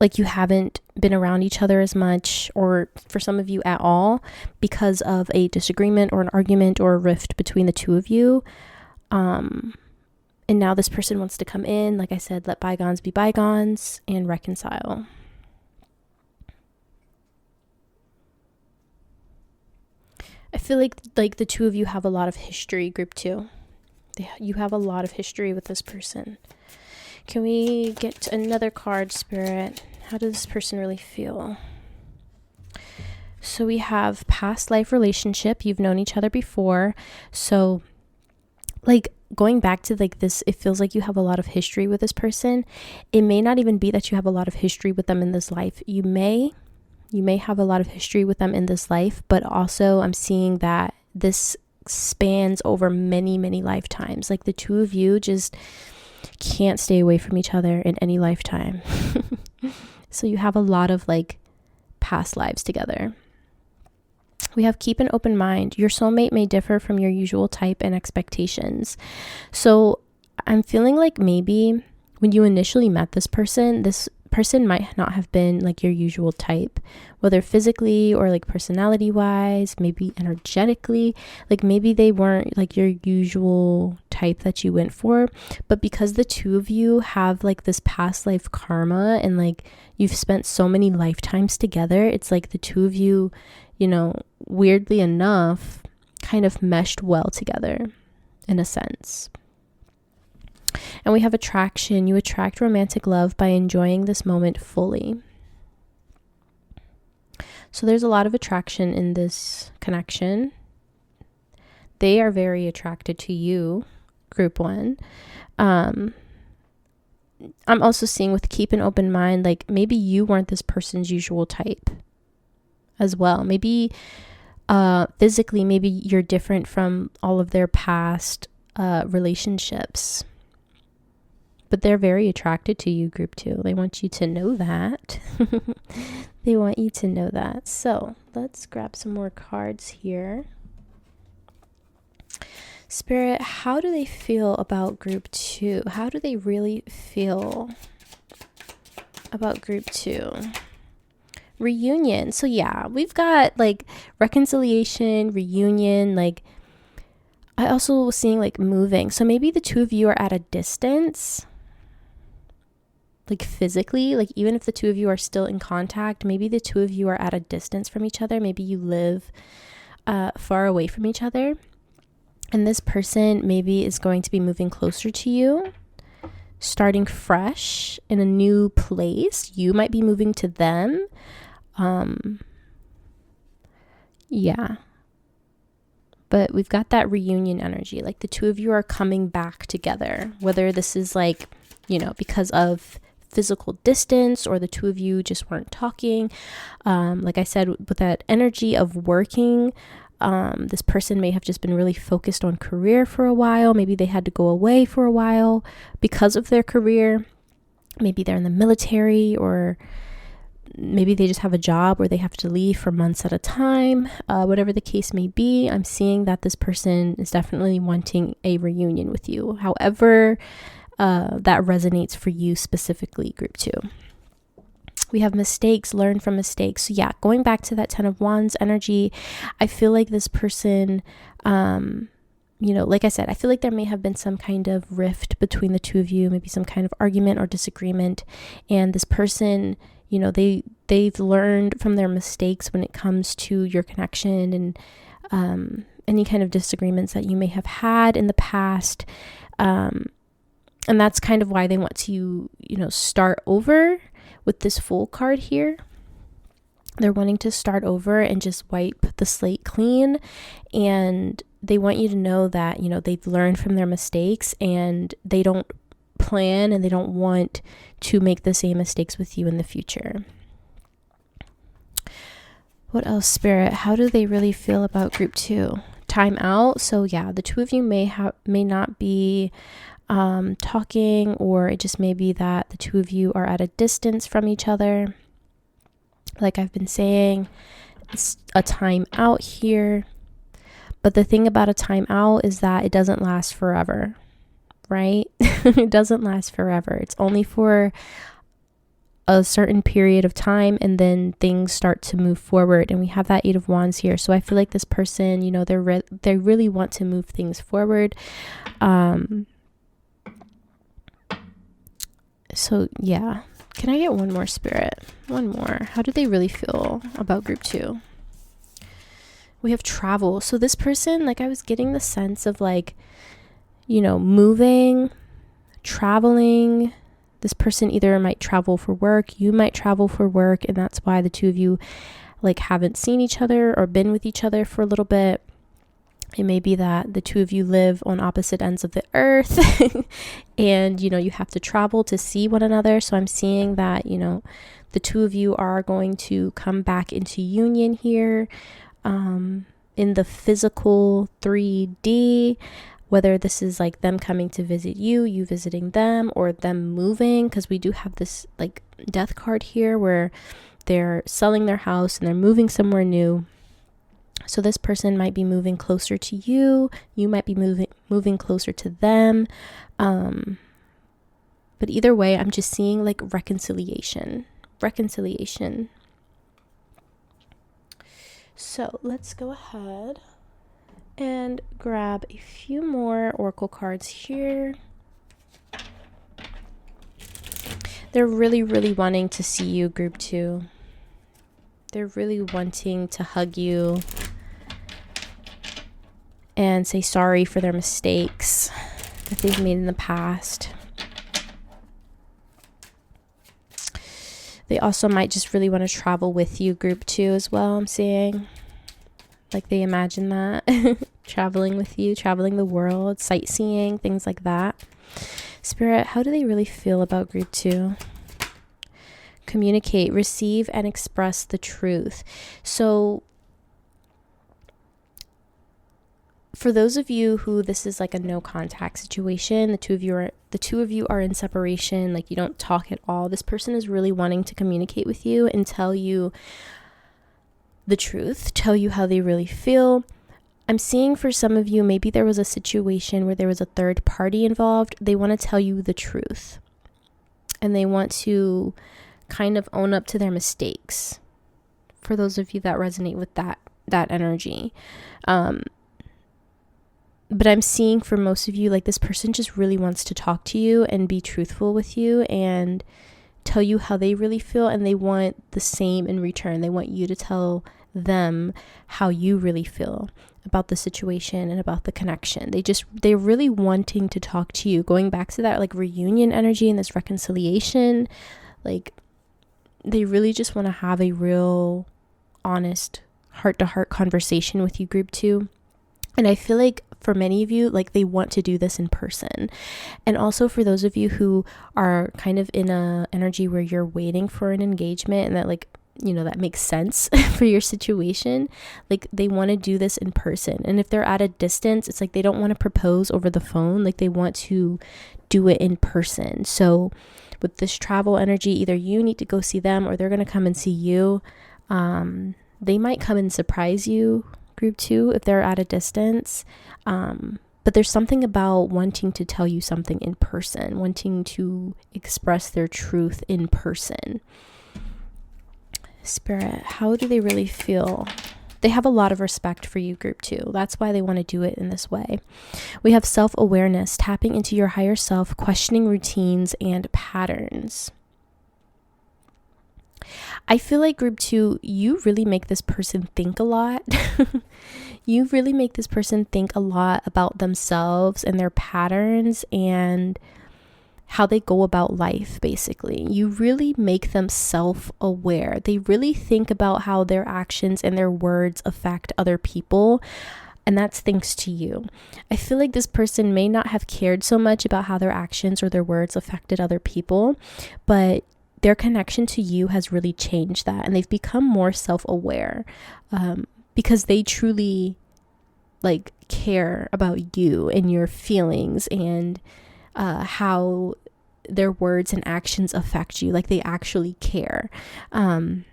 like you haven't been around each other as much, or for some of you at all, because of a disagreement or an argument or a rift between the two of you. And now this person wants to come in, like I said, let bygones be bygones and reconcile. I feel like the two of you have a lot of history, group 2. You have a lot of history with this person. Can we get another card, Spirit? How does this person really feel? So we have past life relationship. You've known each other before. So like going back to like this, it feels like you have a lot of history with this person. It may not even be that you have a lot of history with them in this life. You may have a lot of history with them in this life, but also I'm seeing that this spans over many, many lifetimes. Like the two of you just can't stay away from each other in any lifetime. So you have a lot of like past lives together. We have keep an open mind. Your soulmate may differ from your usual type and expectations. So I'm feeling like maybe when you initially met this person might not have been like your usual type, whether physically or like personality wise, maybe energetically, like maybe they weren't like your usual type that you went for. But because the two of you have like this past life karma and like you've spent so many lifetimes together, it's like the two of you, weirdly enough, kind of meshed well together in a sense. And we have attraction. You attract romantic love by enjoying this moment fully. So there's a lot of attraction in this connection. They are very attracted to you, group 1. I'm also seeing with keep an open mind, like maybe you weren't this person's usual type as well. Maybe physically, maybe you're different from all of their past relationships. But they're very attracted to you, group 2. They want you to know that. They want you to know that. So let's grab some more cards here. Spirit, how do they feel about group 2? How do they really feel about group 2? Reunion. So yeah, we've got like reconciliation, reunion, like I also was seeing like moving. So maybe the two of you are at a distance, like physically, like even if the two of you are still in contact, maybe the two of you are at a distance from each other. Maybe you live far away from each other. And this person maybe is going to be moving closer to you, starting fresh in a new place. You might be moving to them. Yeah. But we've got that reunion energy, like the two of you are coming back together, whether this is like, because of physical distance or the two of you just weren't talking. Like I said, with that energy of working, this person may have just been really focused on career for a while. Maybe they had to go away for a while because of their career. Maybe they're in the military, or maybe they just have a job where they have to leave for months at a time. Whatever the case may be, I'm seeing that this person is definitely wanting a reunion with you. However, that resonates for you specifically, group 2. We have mistakes, learn from mistakes. So yeah, going back to that 10 of Wands energy, I feel like this person, like I said, I feel like there may have been some kind of rift between the two of you, maybe some kind of argument or disagreement. And this person, they've learned from their mistakes when it comes to your connection and any kind of disagreements that you may have had in the past. And that's kind of why they want to, start over with this Fool card here. They're wanting to start over and just wipe the slate clean. And they want you to know that, they've learned from their mistakes and they don't plan and they don't want to make the same mistakes with you in the future. What else, Spirit? How do they really feel about group 2? Time out. So yeah, the two of you may not be talking, or it just may be that the two of you are at a distance from each other. Like I've been saying, it's a time out here. But the thing about a time out is that it doesn't last forever, right? It doesn't last forever. It's only for a certain period of time, and then things start to move forward. And we have that 8 of Wands here. So I feel like this person, they really want to move things forward. So yeah, can I get one more, Spirit? One more. How do they really feel about group 2? We have travel. So this person, like I was getting the sense of like, moving, traveling. This person either might travel for work, you might travel for work, and that's why the two of you like haven't seen each other or been with each other for a little bit. It may be that the two of you live on opposite ends of the earth and, you have to travel to see one another. So I'm seeing that, the two of you are going to come back into union here in the physical 3D, whether this is like them coming to visit you, you visiting them, or them moving, because we do have this like death card here where they're selling their house and they're moving somewhere new. So this person might be moving closer to you. You might be moving closer to them. But either way, I'm just seeing like reconciliation. So let's go ahead and grab a few more oracle cards here. They're really, really wanting to see you, group 2. They're really wanting to hug you and say sorry for their mistakes that they've made in the past. They also might just really want to travel with you, group 2, as well, I'm seeing. Like they imagine that. Traveling with you, traveling the world, sightseeing, things like that. Spirit, how do they really feel about group 2? Communicate, receive, and express the truth. So for those of you who this is like a no contact situation, the two of you are in separation, like you don't talk at all. This person is really wanting to communicate with you and tell you the truth, tell you how they really feel. I'm seeing for some of you, maybe there was a situation where there was a third party involved. They want to tell you the truth and they want to kind of own up to their mistakes. For those of you that resonate with that energy. But I'm seeing for most of you, like this person just really wants to talk to you and be truthful with you and tell you how they really feel, and they want the same in return. They want you to tell them how you really feel about the situation and about the connection. They're really wanting to talk to you. Going back to that like reunion energy and this reconciliation, like they really just want to have a real honest heart-to-heart conversation with you, group 2. And I feel like for many of you, like they want to do this in person. And also for those of you who are kind of in a energy where you're waiting for an engagement and that like, you know, that makes sense for your situation, like they want to do this in person. And if they're at a distance, it's like they don't want to propose over the phone, like they want to do it in person. So with this travel energy, either you need to go see them or they're going to come and see you. They might come and surprise you, group 2, if they're at a distance. But there's something about wanting to tell you something in person, wanting to express their truth in person. Spirit, how do they really feel? They have a lot of respect for you, group 2. That's why they want to do it in this way. We have self-awareness, tapping into your higher self, questioning routines and patterns. I feel like group 2, you really make this person think a lot. You really make this person think a lot about themselves and their patterns and how they go about life, basically. You really make them self-aware. They really think about how their actions and their words affect other people, and that's thanks to you. I feel like this person may not have cared so much about how their actions or their words affected other people, but their connection to you has really changed that, and they've become more self-aware because they truly like care about you and your feelings and how their words and actions affect you. Like they actually care. And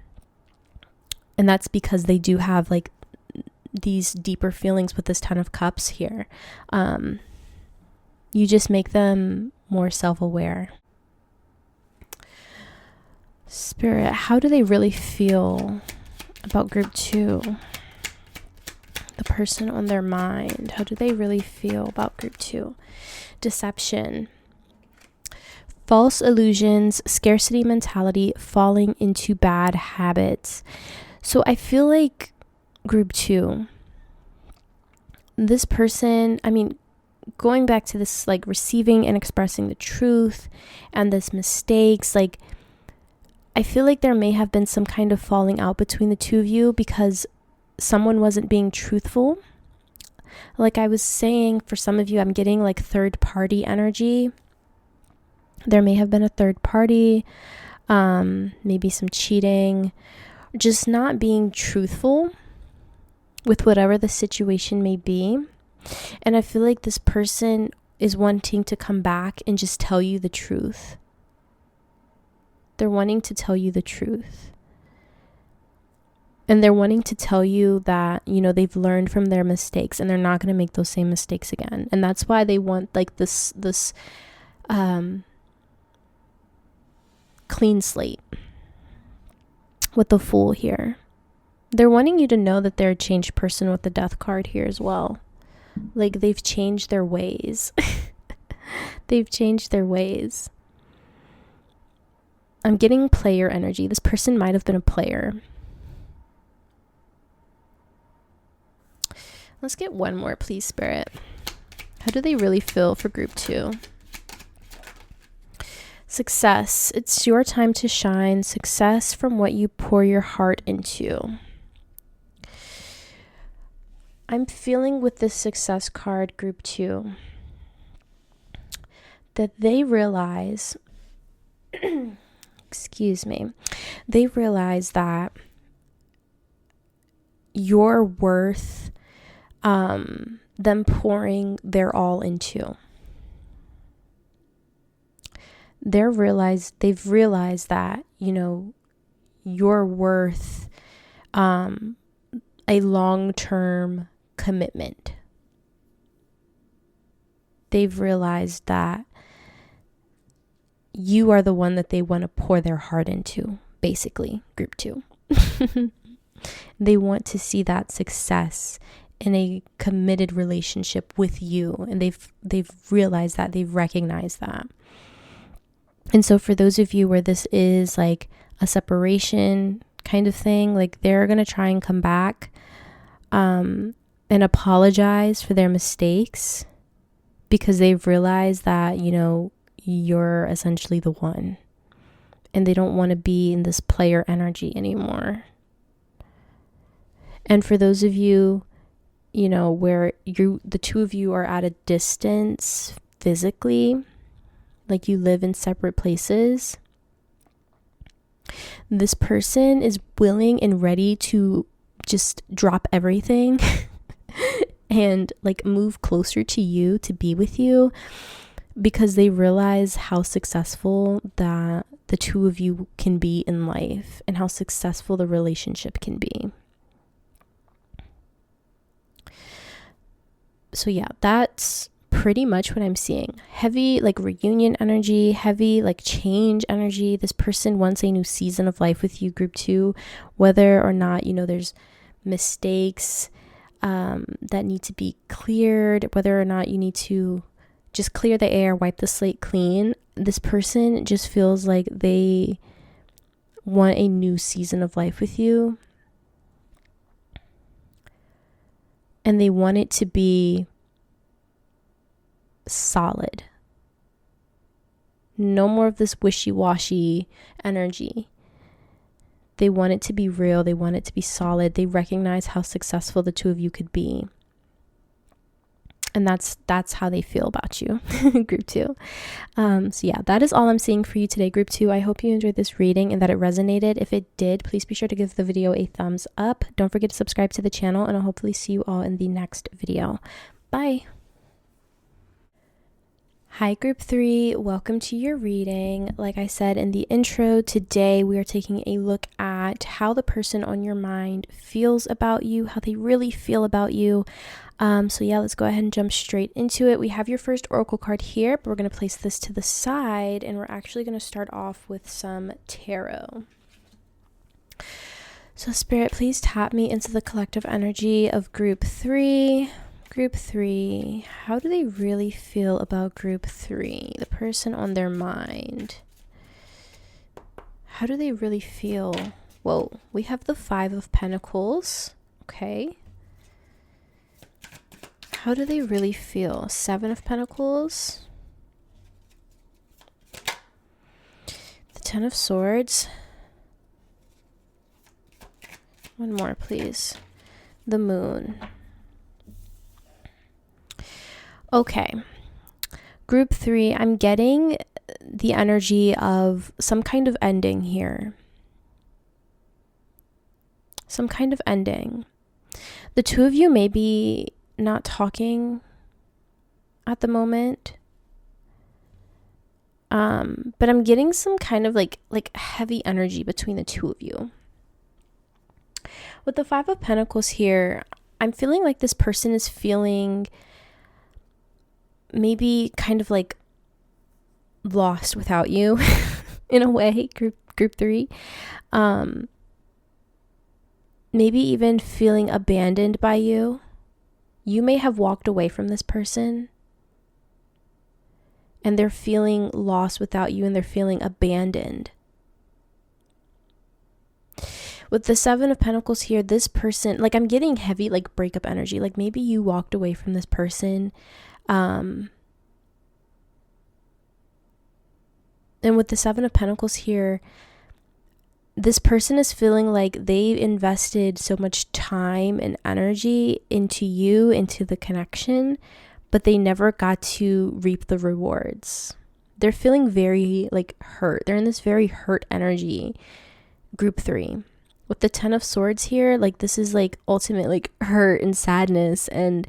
that's because they do have like these deeper feelings with this 10 of cups here. You just make them more self-aware. Spirit, how do they really feel about group 2? The person on their mind, how do they really feel about group 2? Deception, false illusions, scarcity mentality, falling into bad habits. So I feel like group 2, this person, I mean, going back to this like receiving and expressing the truth and this mistakes, like I feel like there may have been some kind of falling out between the two of you because someone wasn't being truthful. Like I was saying, for some of you, I'm getting like third party energy. There may have been a third party, maybe some cheating, just not being truthful with whatever the situation may be. And I feel like this person is wanting to come back and just tell you the truth. They're wanting to tell you the truth. And they're wanting to tell you that, you know, they've learned from their mistakes and they're not going to make those same mistakes again. And that's why they want like this clean slate with the Fool here. They're wanting you to know that they're a changed person with the Death card here as well. Like they've changed their ways. They've changed their ways. I'm getting player energy. This person might have been a player. Let's get one more, please, Spirit. How do they really feel for group 2? Success. It's your time to shine. Success from what you pour your heart into. I'm feeling with this success card, group 2, that they realize, excuse me, they realize that you're worth them pouring their all into. They've realized that, you know, you're worth a long-term commitment. They've realized that you are the one that they want to pour their heart into, basically, group 2. They want to see that success in a committed relationship with you, and they've realized that, they've recognized that. And so for those of you where this is like a separation kind of thing, like they're going to try and come back and apologize for their mistakes because they've realized that, you know, you're essentially the one, and they don't want to be in this player energy anymore. And for those of you where the two of you are at a distance physically, like you live in separate places. This person is willing and ready to just drop everything and like move closer to you, to be with you, because they realize how successful that the two of you can be in life and how successful the relationship can be. So yeah, that's pretty much what I'm seeing. Heavy like reunion energy, heavy like change energy. This person wants a new season of life with you, group 2, whether or not, there's mistakes that need to be cleared, whether or not you need to just clear the air, wipe the slate clean. This person just feels like they want a new season of life with you. And they want it to be solid. No more of this wishy-washy energy. They want it to be real. They want it to be solid. They recognize how successful the two of you could be. And that's how they feel about you, group 2. So yeah, that is all I'm seeing for you today, group 2. I hope you enjoyed this reading and that it resonated. If it did, please be sure to give the video a thumbs up. Don't forget to subscribe to the channel, and I'll hopefully see you all in the next video. Bye. Hi, group 3. Welcome to your reading. Like I said in the intro, today we are taking a look at how the person on your mind feels about you, how they really feel about you. So yeah, let's go ahead and jump straight into it. We have your first oracle card here, but we're going to place this to the side, and we're actually going to start off with some tarot. So Spirit, please tap me into the collective energy of group 3. Group 3, how do they really feel about group 3? The person on their mind. How do they really feel? Whoa, we have the 5 of Pentacles. Okay. How do they really feel? 7 of Pentacles. The 10 of Swords. One more, please. The Moon. Okay. Group 3, I'm getting the energy of some kind of ending here. Some kind of ending. The two of you may be not talking at the moment, but I'm getting some kind of like heavy energy between the two of you. With the 5 of Pentacles here, I'm feeling like this person is feeling maybe kind of like lost without you in a way, group 3. Maybe even feeling abandoned by you. You may have walked away from this person and they're feeling lost without you, and they're feeling abandoned. With the 7 of Pentacles here, this person, like I'm getting heavy like breakup energy. Like maybe you walked away from this person. And with the 7 of Pentacles here, this person is feeling like they've invested so much time and energy into you, into the connection, but they never got to reap the rewards. They're feeling very like hurt. They're in this very hurt energy, group 3. With the 10 of Swords here, like this is like ultimate like hurt and sadness. And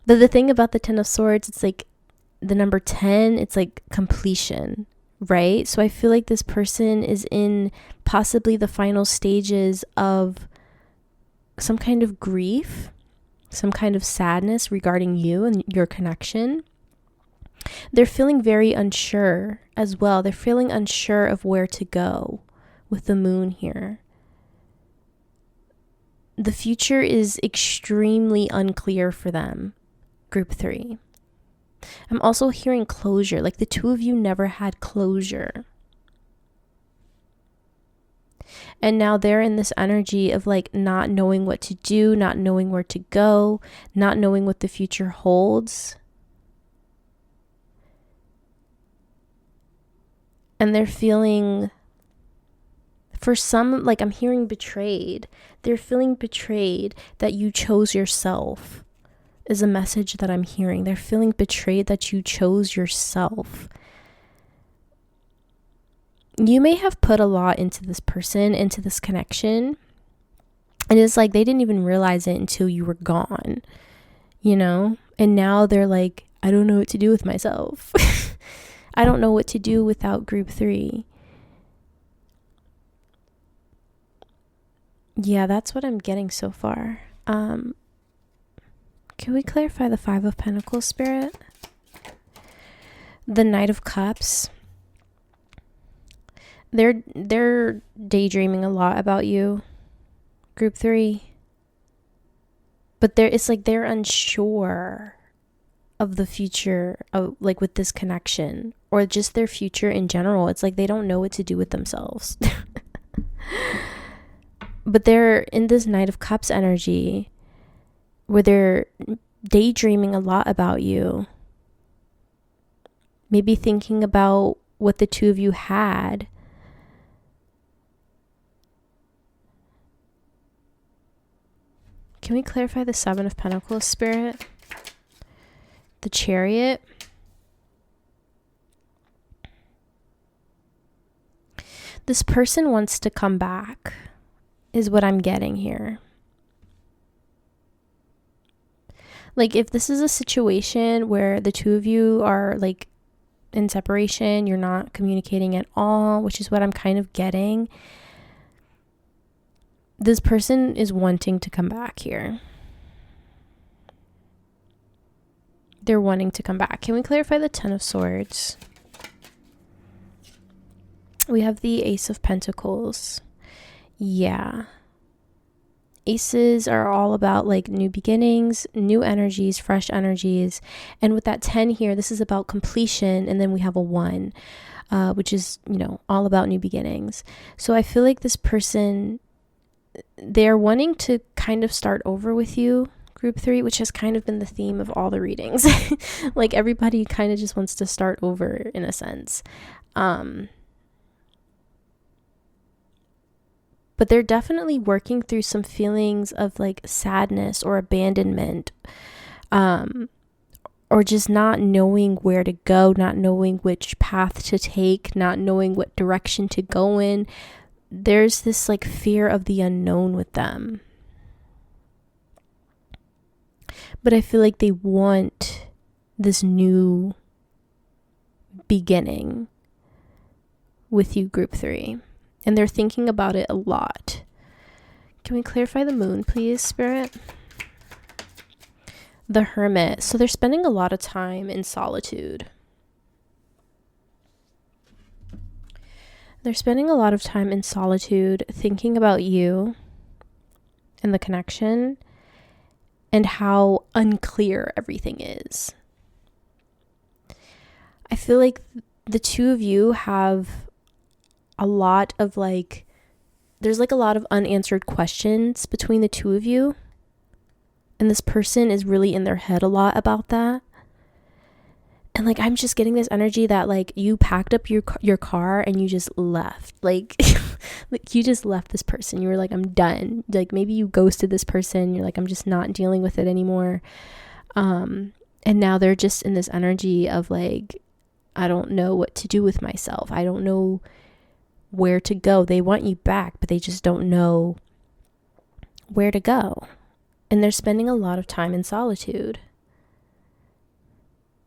but the thing about the 10 of Swords, it's like the number 10, it's like completion, right? So I feel like this person is in possibly the final stages of some kind of grief, some kind of sadness regarding you and your connection. They're feeling very unsure as well. They're feeling unsure of where to go with the Moon here. The future is extremely unclear for them, group 3. I'm also hearing closure, like the two of you never had closure. And now they're in this energy of like not knowing what to do, not knowing where to go, not knowing what the future holds. And they're feeling For some, like, I'm hearing betrayed. They're feeling betrayed that you chose yourself is a message that I'm hearing. They're feeling betrayed that you chose yourself. You may have put a lot into this person, into this connection. And it's like they didn't even realize it until you were gone, you know? And now they're like, I don't know what to do with myself. I don't know what to do without group 3. Yeah, that's what I'm getting so far. Can we clarify the 5 of Pentacles, Spirit? The Knight of Cups. They're daydreaming a lot about you, group 3. But it's like they're unsure of the future of, like, with this connection, or just their future in general. It's like they don't know what to do with themselves. But they're in this Knight of Cups energy where they're daydreaming a lot about you. Maybe thinking about what the two of you had. Can we clarify the 7 of Pentacles, Spirit? The Chariot. This person wants to come back, is what I'm getting here. Like, if this is a situation where the two of you are, like, in separation, you're not communicating at all, which is what I'm kind of getting. This person is wanting to come back here. They're wanting to come back. Can we clarify the 10 of Swords? We have the Ace of Pentacles. Yeah. Aces are all about, like, new beginnings, new energies, fresh energies. And with that 10 here, this is about completion. And then we have a 1, which is, you know, all about new beginnings. So I feel like this person, they're wanting to kind of start over with you, group 3, which has kind of been the theme of all the readings. Like, everybody kind of just wants to start over in a sense. But they're definitely working through some feelings of, like, sadness or abandonment, or just not knowing where to go, not knowing which path to take, not knowing what direction to go in. There's this, like, fear of the unknown with them. But I feel like they want this new beginning with you, group 3. And they're thinking about it a lot. Can we clarify the Moon, please, Spirit? The Hermit. So they're spending a lot of time in solitude. They're spending a lot of time in solitude, thinking about you and the connection and how unclear everything is. I feel like the two of you have a lot of, like, there's, like, a lot of unanswered questions between the two of you. And this person is really in their head a lot about that. And, like, I'm just getting this energy that, like, you packed up your car and you just left. Like, like, you just left this person. You were like, I'm done. Like, maybe you ghosted this person. You're like, I'm just not dealing with it anymore. And now they're just in this energy of, like, I don't know what to do with myself. I don't know where to go. They want you back, but they just don't know where to go. And they're spending a lot of time in solitude.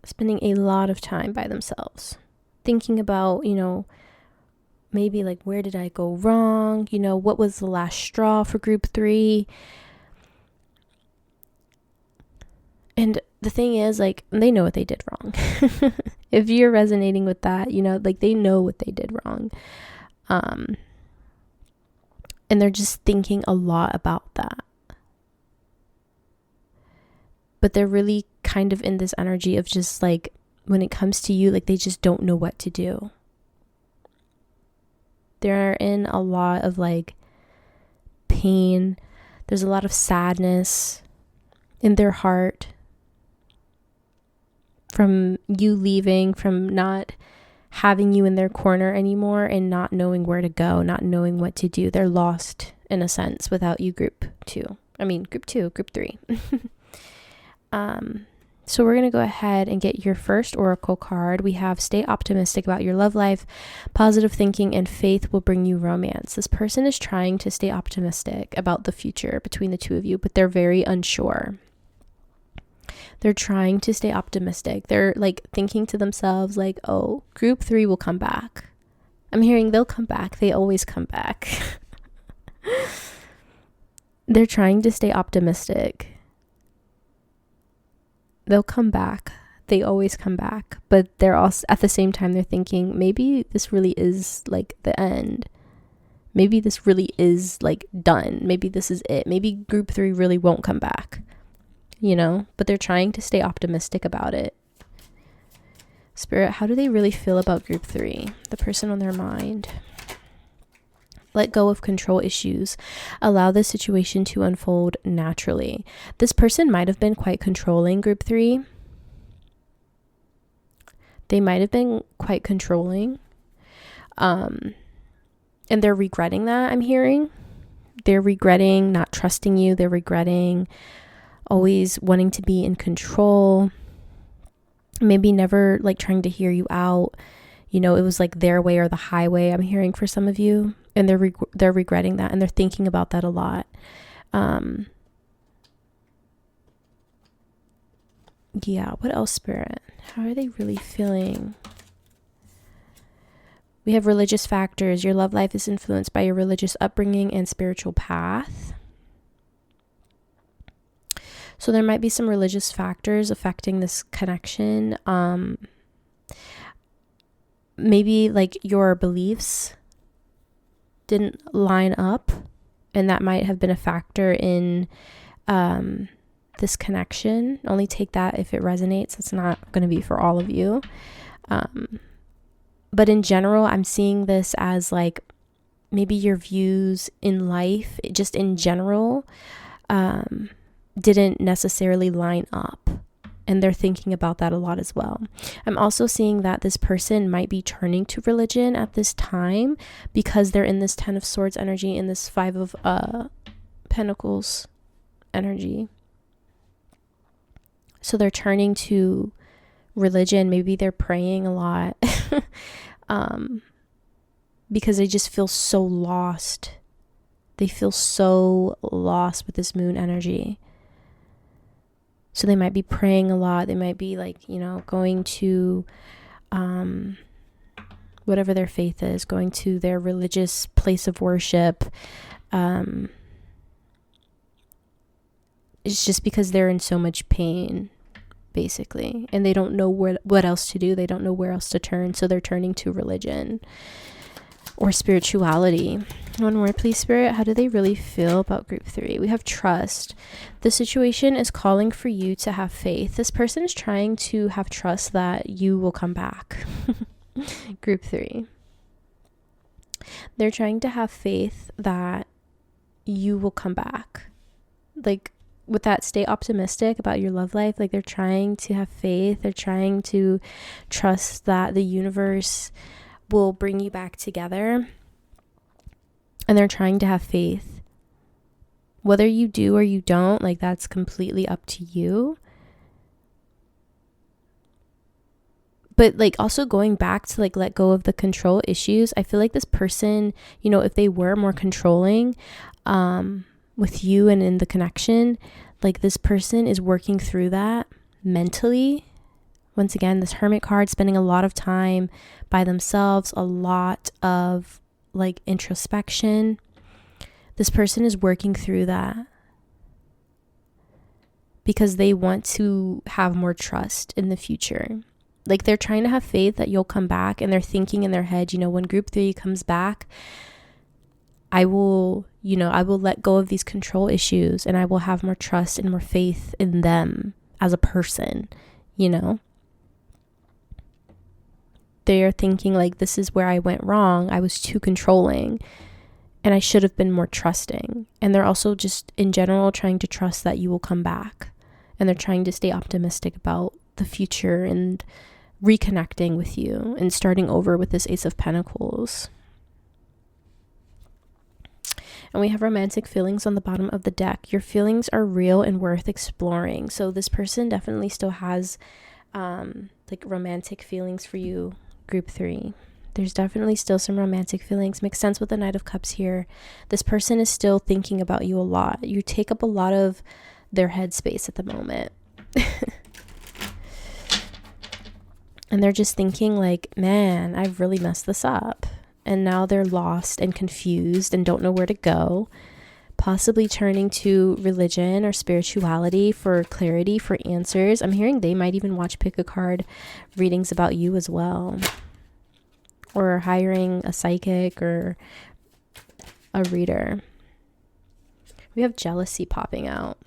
Spending a lot of time by themselves. Thinking about, you know, maybe, like, where did I go wrong? You know, what was the last straw for group 3? And the thing is, like, they know what they did wrong. If you're resonating with that, you know, like, they know what they did wrong. And they're just thinking a lot about that. But they're really kind of in this energy of just, like, when it comes to you, like, they just don't know what to do. They're in a lot of, like, pain. There's a lot of sadness in their heart from you leaving, from not having you in their corner anymore and not knowing where to go, not knowing what to do. They're lost in a sense without you, group 2. I mean, group 2, group 3. So we're going to go ahead and get your first oracle card. We have stay optimistic about your love life. Positive thinking and faith will bring you romance. This person is trying to stay optimistic about the future between the two of you, but they're very unsure. They're trying to stay optimistic. They're like thinking to themselves like, oh, group 3 will come back. I'm hearing they'll come back. They always come back. They're trying to stay optimistic. They'll come back. They always come back. But they're also, at the same time, they're thinking, maybe this really is like the end. Maybe this really is like done. Maybe this is it. Maybe group 3 really won't come back. You know? But they're trying to stay optimistic about it. Spirit, how do they really feel about group 3? The person on their mind. Let go of control issues. Allow the situation to unfold naturally. This person might have been quite controlling, group 3. They might have been quite controlling. And they're regretting that, I'm hearing. They're regretting not trusting you. They're regretting always wanting to be in control. Maybe never like trying to hear you out. You know, it was like their way or the highway, I'm hearing for some of you. And they're regretting that, and they're thinking about that a lot. Yeah, what else, Spirit? How are they really feeling? We have religious factors. Your love life is influenced by your religious upbringing and spiritual path. So there might be some religious factors affecting this connection. Maybe like your beliefs didn't line up, and that might have been a factor in this connection. Only take that if it resonates. It's not going to be for all of you. But in general, I'm seeing this as like maybe your views in life, just in general, didn't necessarily line up. And they're thinking about that a lot as well. I'm also seeing that this person might be turning to religion at this time because they're in this 10 of Swords energy and this 5 of Pentacles energy. So they're turning to religion. Maybe they're praying a lot because they just feel so lost. They feel so lost with this moon energy. So they might be praying a lot. They might be like, you know, going to whatever their faith is, going to their religious place of worship. It's just because they're in so much pain, basically. And they don't know what else to do. They don't know where else to turn. So they're turning to religion or spirituality. One more, please, Spirit. How do they really feel about group 3? We have trust. The situation is calling for you to have faith. This person is trying to have trust that you will come back. Group 3. They're trying to have faith that you will come back. Like, with that, stay optimistic about your love life. Like, they're trying to have faith. They're trying to trust that the universe will bring you back together. And they're trying to have faith. Whether you do or you don't, like, that's completely up to you. But like also going back to like let go of the control issues, I feel like this person, you know, if they were more controlling with you and in the connection, like this person is working through that mentally. Once again, this Hermit card, spending a lot of time by themselves, a lot of like introspection. This person is working through that because they want to have more trust in the future. Like they're trying to have faith that you'll come back, and they're thinking in their head, you know, when group 3 comes back, I will let go of these control issues and I will have more trust and more faith in them as a person, you know. They are thinking like, this is where I went wrong. I was too controlling and I should have been more trusting. And they're also just in general trying to trust that you will come back. And they're trying to stay optimistic about the future and reconnecting with you and starting over with this Ace of Pentacles. And we have romantic feelings on the bottom of the deck. Your feelings are real and worth exploring. So this person definitely still has like romantic feelings for you, group 3. There's definitely still some romantic feelings. Makes sense with the Knight of Cups here. This person is still thinking about you a lot. You take up a lot of their headspace at the moment. And they're just thinking like, man, I've really messed this up. And now they're lost and confused and don't know where to go. Possibly turning to religion or spirituality for clarity, for answers. I'm hearing they might even watch pick a card readings about you as well. Or hiring a psychic or a reader. We have jealousy popping out.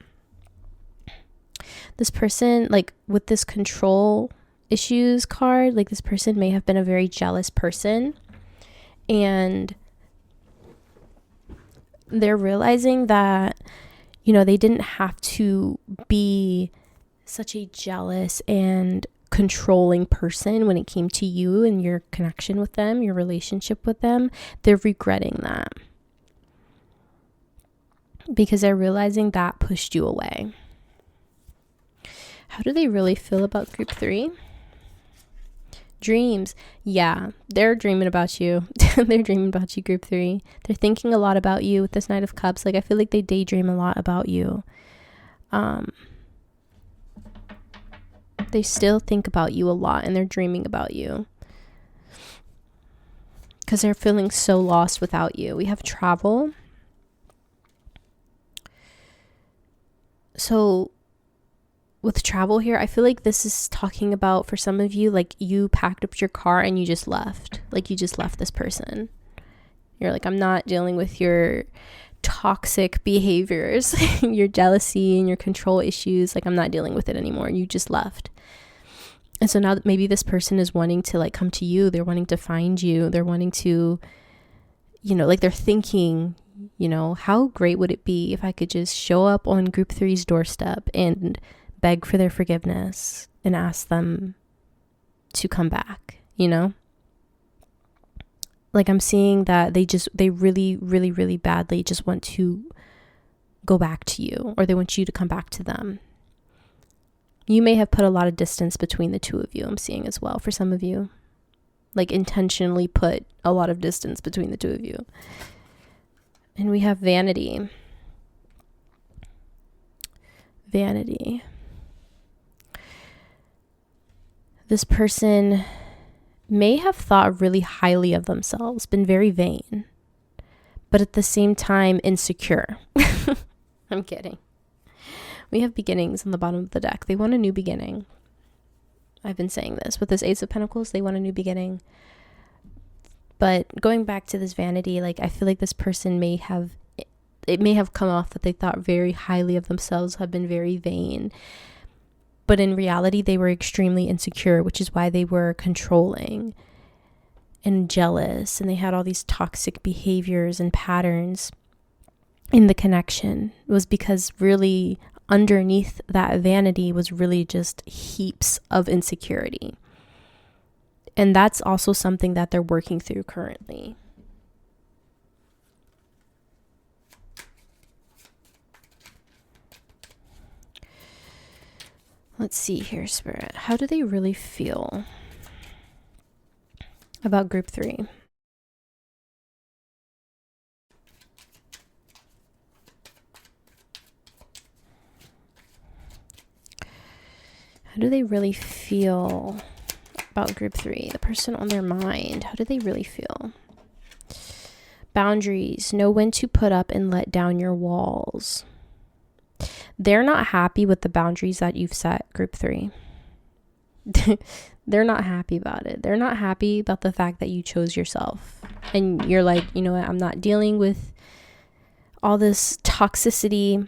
This person, like with this control issues card, like this person may have been a very jealous person. And they're realizing that, you know, they didn't have to be such a jealous and controlling person when it came to you and your connection with them, your relationship with them. They're regretting that because they're realizing that pushed you away. How do they really feel about group 3? Dreams. Yeah, they're dreaming about you. They're dreaming about you, group 3. They're thinking a lot about you with this Knight of Cups. Like, I feel like they daydream a lot about you. They still think about you a lot and they're dreaming about you because they're feeling so lost without you. We have travel. So with travel here, I feel like this is talking about, for some of you, like you packed up your car and you just left. Like you just left this person. You're like, I'm not dealing with your toxic behaviors, your jealousy and your control issues. Like I'm not dealing with it anymore. You just left. And so now that maybe this person is wanting to like come to you, they're wanting to find you, they're wanting to, you know, like they're thinking, you know, how great would it be if I could just show up on group 3's doorstep and beg for their forgiveness and ask them to come back, you know? Like I'm seeing that they really, really, really badly just want to go back to you, or they want you to come back to them. You may have put a lot of distance between the two of you, I'm seeing as well, for some of you. Like intentionally put a lot of distance between the two of you. And we have vanity. Vanity. This person may have thought really highly of themselves, been very vain, but at the same time insecure. I'm kidding. We have beginnings on the bottom of the deck. They want a new beginning. I've been saying this. With this Ace of Pentacles, they want a new beginning. But going back to this vanity, like I feel like this person may have come off that they thought very highly of themselves, have been very vain. But in reality, they were extremely insecure, which is why they were controlling and jealous. And they had all these toxic behaviors and patterns in the connection. It was because really underneath that vanity was really just heaps of insecurity. And that's also something that they're working through currently. Let's see here, Spirit. How do they really feel about group 3? How do they really feel about group 3? The person on their mind. How do they really feel? Boundaries. Know when to put up and let down your walls. They're not happy with the boundaries that you've set, group 3. They're not happy about it. They're not happy about the fact that you chose yourself. And you're like, you know what? I'm not dealing with all this toxicity.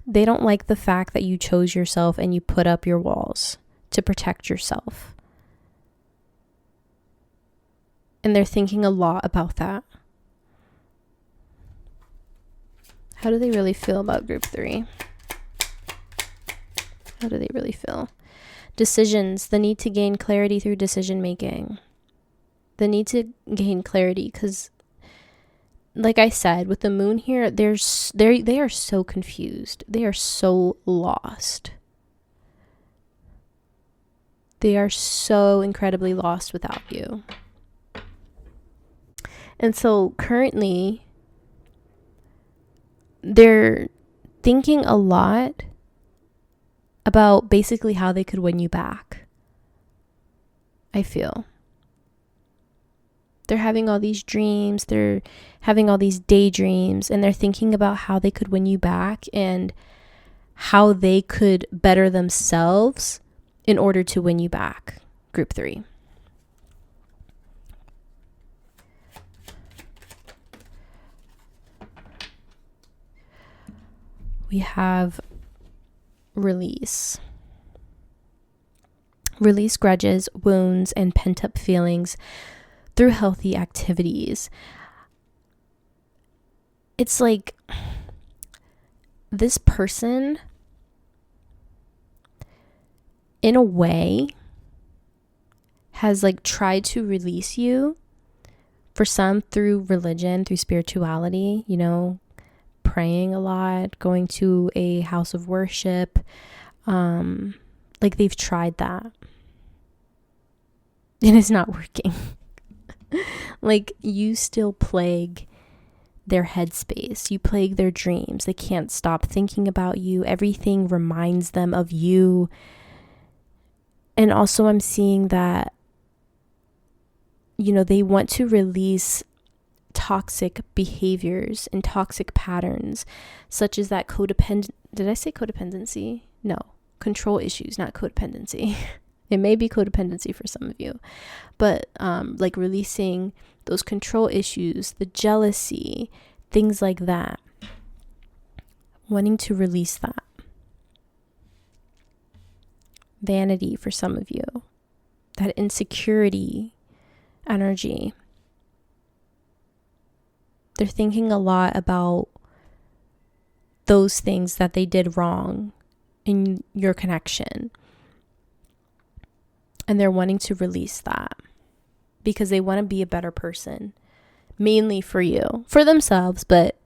They don't like the fact that you chose yourself and you put up your walls to protect yourself. And they're thinking a lot about that. How do they really feel about group 3? How do they really feel? Decisions, the need to gain clarity through decision making. The need to gain clarity because, like I said, with the moon here, they are so confused. They are so lost. They are so incredibly lost without you. And so currently, they're thinking a lot about basically how they could win you back. I feel. They're having all these dreams, they're having all these daydreams, and they're thinking about how they could win you back and how they could better themselves in order to win you back. Group 3. We have release. Release grudges, wounds, and pent-up feelings through healthy activities. It's like this person, in a way, has like tried to release you. For some, through religion, through spirituality, you know, praying a lot, going to a house of worship. Like they've tried that. And it's not working. Like you still plague their headspace. You plague their dreams. They can't stop thinking about you. Everything reminds them of you. And also I'm seeing that, you know, they want to release toxic behaviors and toxic patterns, such as that did I say codependency? No, control issues, not codependency. It may be codependency for some of you, but like releasing those control issues, the jealousy, things like that. Wanting to release that. Vanity for some of you. That insecurity energy. They're thinking a lot about those things that they did wrong in your connection. And they're wanting to release that because they want to be a better person, mainly for you, for themselves, but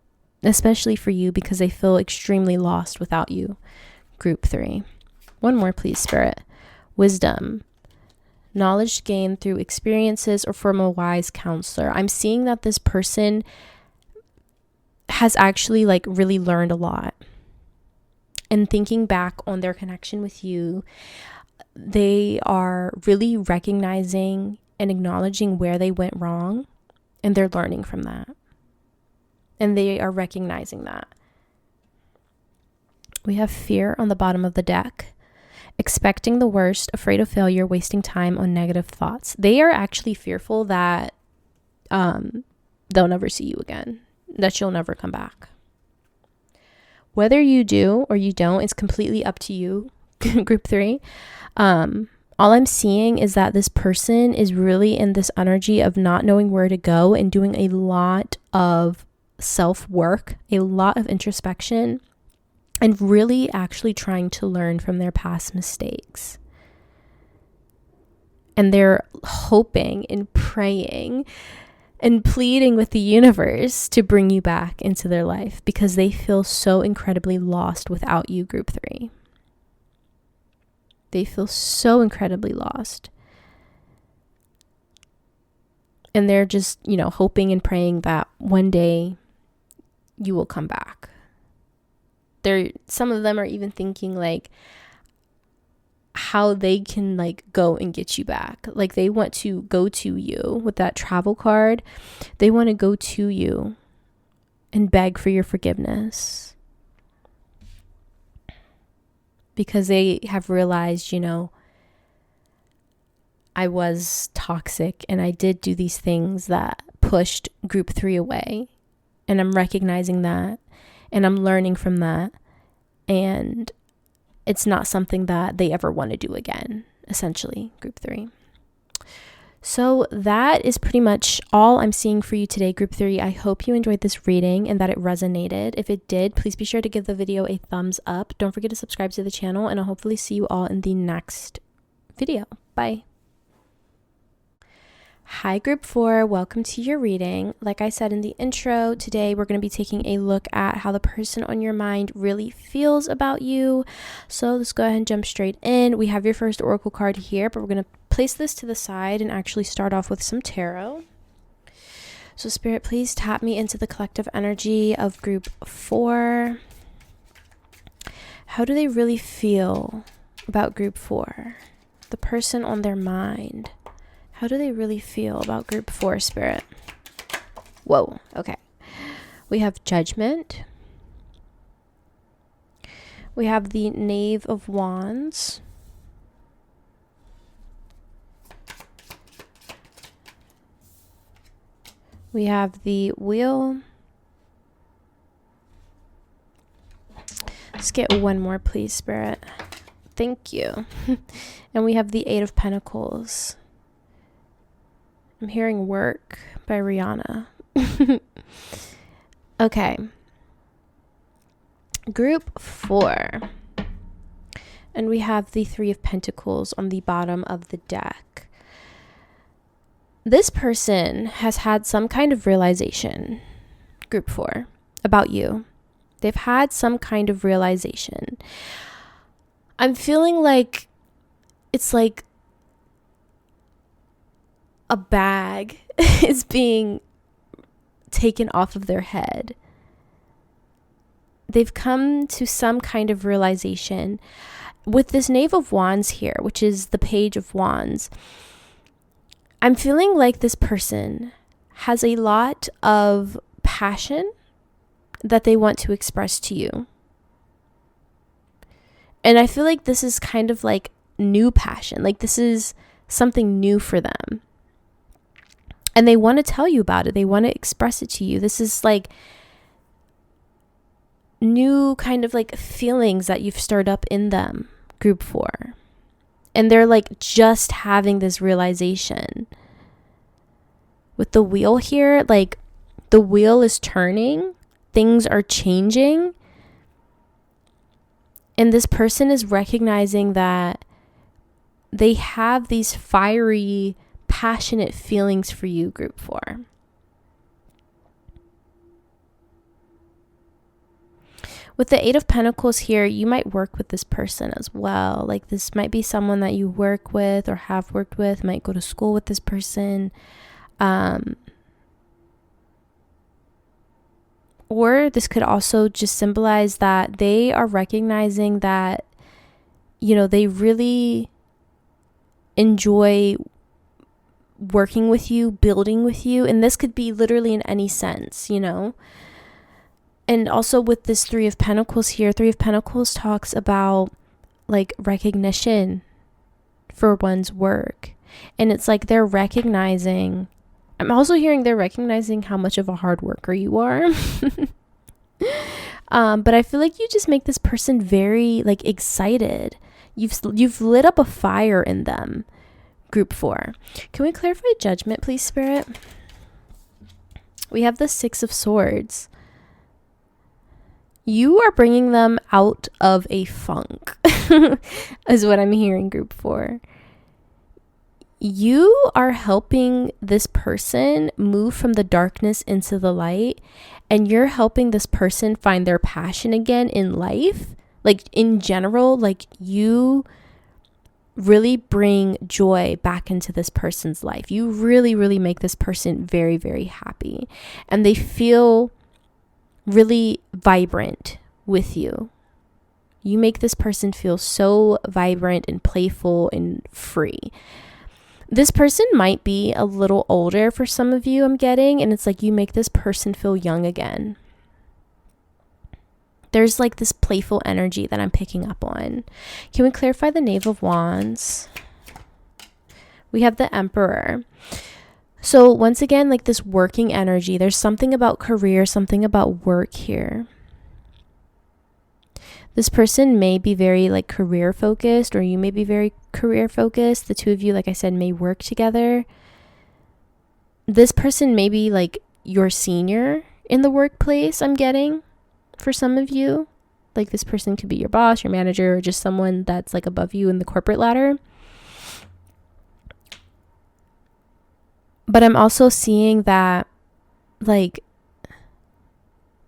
especially for you because they feel extremely lost without you. Group 3. One more, please, Spirit. Wisdom. Knowledge gained through experiences or from a wise counselor. I'm seeing that this person has actually like really learned a lot. And thinking back on their connection with you, they are really recognizing and acknowledging where they went wrong, and they're learning from that. And they are recognizing that. We have fear on the bottom of the deck. Expecting the worst, afraid of failure, wasting time on negative thoughts. They are actually fearful that they'll never see you again, that you'll never come back. Whether you do or you don't, it's completely up to you, Group 3. All I'm seeing is that this person is really in this energy of not knowing where to go and doing a lot of self-work, a lot of introspection, and really actually trying to learn from their past mistakes. And they're hoping and praying and pleading with the universe to bring you back into their life because they feel so incredibly lost without you, Group 3. They feel so incredibly lost. And they're just, you know, hoping and praying that one day you will come back. Some of them are even thinking like how they can like go and get you back. Like they want to go to you with that travel card. They want to go to you and beg for your forgiveness. Because they have realized, you know, I was toxic and I did do these things that pushed Group 3 away. And I'm recognizing that and I'm learning from that. And it's not something that they ever want to do again, essentially, Group 3. So that is pretty much all I'm seeing for you today, Group 3. I hope you enjoyed this reading and that it resonated. If it did, please be sure to give the video a thumbs up. Don't forget to subscribe to the channel, and I'll hopefully see you all in the next video. Bye. Hi group 4, welcome to your reading. Like I said in the intro, today we're going to be taking a look at how the person on your mind really feels about you. So let's go ahead and jump straight in. We have your first oracle card here, but we're going to place this to the side and actually start off with some tarot. So Spirit, please tap me into the collective energy of group 4. How do they really feel about group 4? The person on their mind. How do they really feel about group 4, Spirit? Whoa, okay. We have Judgment. We have the Knave of Wands. We have the Wheel. Let's get one more, please, Spirit. Thank you. And we have the Eight of Pentacles. I'm hearing Work by Rihanna. Okay. Group 4. And we have the Three of Pentacles on the bottom of the deck. This person has had some kind of realization, group 4, about you. They've had some kind of realization. I'm feeling like it's like a bag is being taken off of their head. They've come to some kind of realization. With this Knave of Wands here, which is the Page of Wands, I'm feeling like this person has a lot of passion that they want to express to you. And I feel like this is kind of like new passion. Like this is something new for them. And they want to tell you about it. They want to express it to you. This is like new kind of like feelings that you've stirred up in them, group 4. And they're like just having this realization. With the Wheel here, like the wheel is turning. Things are changing. And this person is recognizing that they have these fiery, passionate feelings for you, group 4. With the Eight of Pentacles here, you might work with this person as well. Like this might be someone that you work with or have worked with, might go to school with this person. Or this could also just symbolize that they are recognizing that, you know, they really enjoy working with you, building with you. And this could be literally in any sense, you know. And also with this Three of Pentacles here, Three of Pentacles talks about like recognition for one's work. And it's like they're recognizing, I'm also hearing they're recognizing how much of a hard worker you are. But I feel like you just make this person very like excited. You've lit up a fire in them, group 4. Can we clarify Judgment, please, Spirit? We have the Six of Swords. You are bringing them out of a funk, is what I'm hearing, group 4. You are helping this person move from the darkness into the light, and you're helping this person find their passion again in life. Like in general, like you really bring joy back into this person's life. You really, really make this person very, very happy, and they feel really vibrant with you. You make this person feel so vibrant and playful and free. This person might be a little older for some of you, I'm getting, and it's like you make this person feel young again. There's like this playful energy that I'm picking up on. Can we clarify the Knave of Wands? We have the Emperor. So once again, like this working energy, there's something about career, something about work here. This person may be very like career focused, or you may be very career focused. The two of you, like I said, may work together. This person may be like your senior in the workplace, I'm getting, for some of you. Like this person could be your boss, your manager, or just someone that's like above you in the corporate ladder. But I'm also seeing that, like,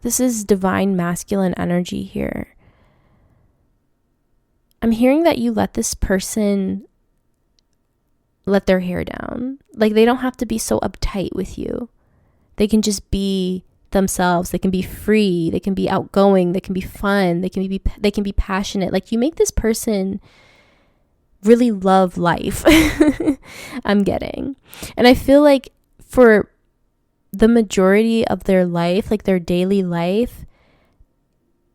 this is divine masculine energy here. I'm hearing that you let this person let their hair down. Like, they don't have to be so uptight with you. They can just be themselves. They can be free. They can be outgoing. They can be fun. They can be passionate. Like, you make this person really love life. I'm getting. And I feel like for the majority of their life, like their daily life,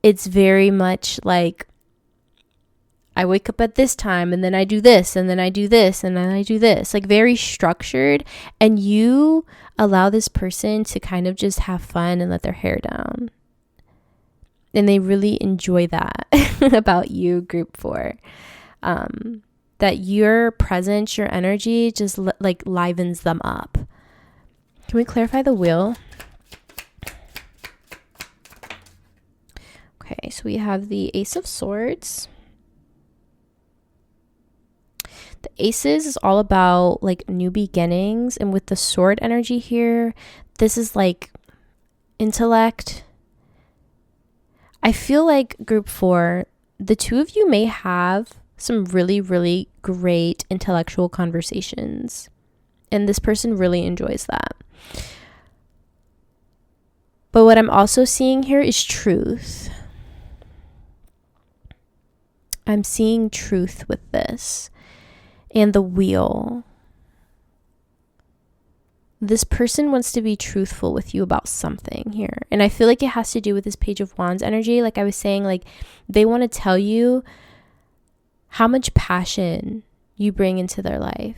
it's very much like, I wake up at this time and then I do this and then I do this and then I do this, like very structured. And you allow this person to kind of just have fun and let their hair down. And they really enjoy that about you, group 4. That your presence, your energy just like livens them up. Can we clarify the wheel? Okay, so we have the Ace of Swords. The Aces is all about like new beginnings, and with the sword energy here, this is like intellect. I feel like group 4, the two of you may have some really, really great intellectual conversations, and this person really enjoys that. But what I'm also seeing here is truth. I'm seeing truth with this. And the wheel. This person wants to be truthful with you about something here. And I feel like it has to do with this Page of Wands energy. Like I was saying, like they want to tell you how much passion you bring into their life.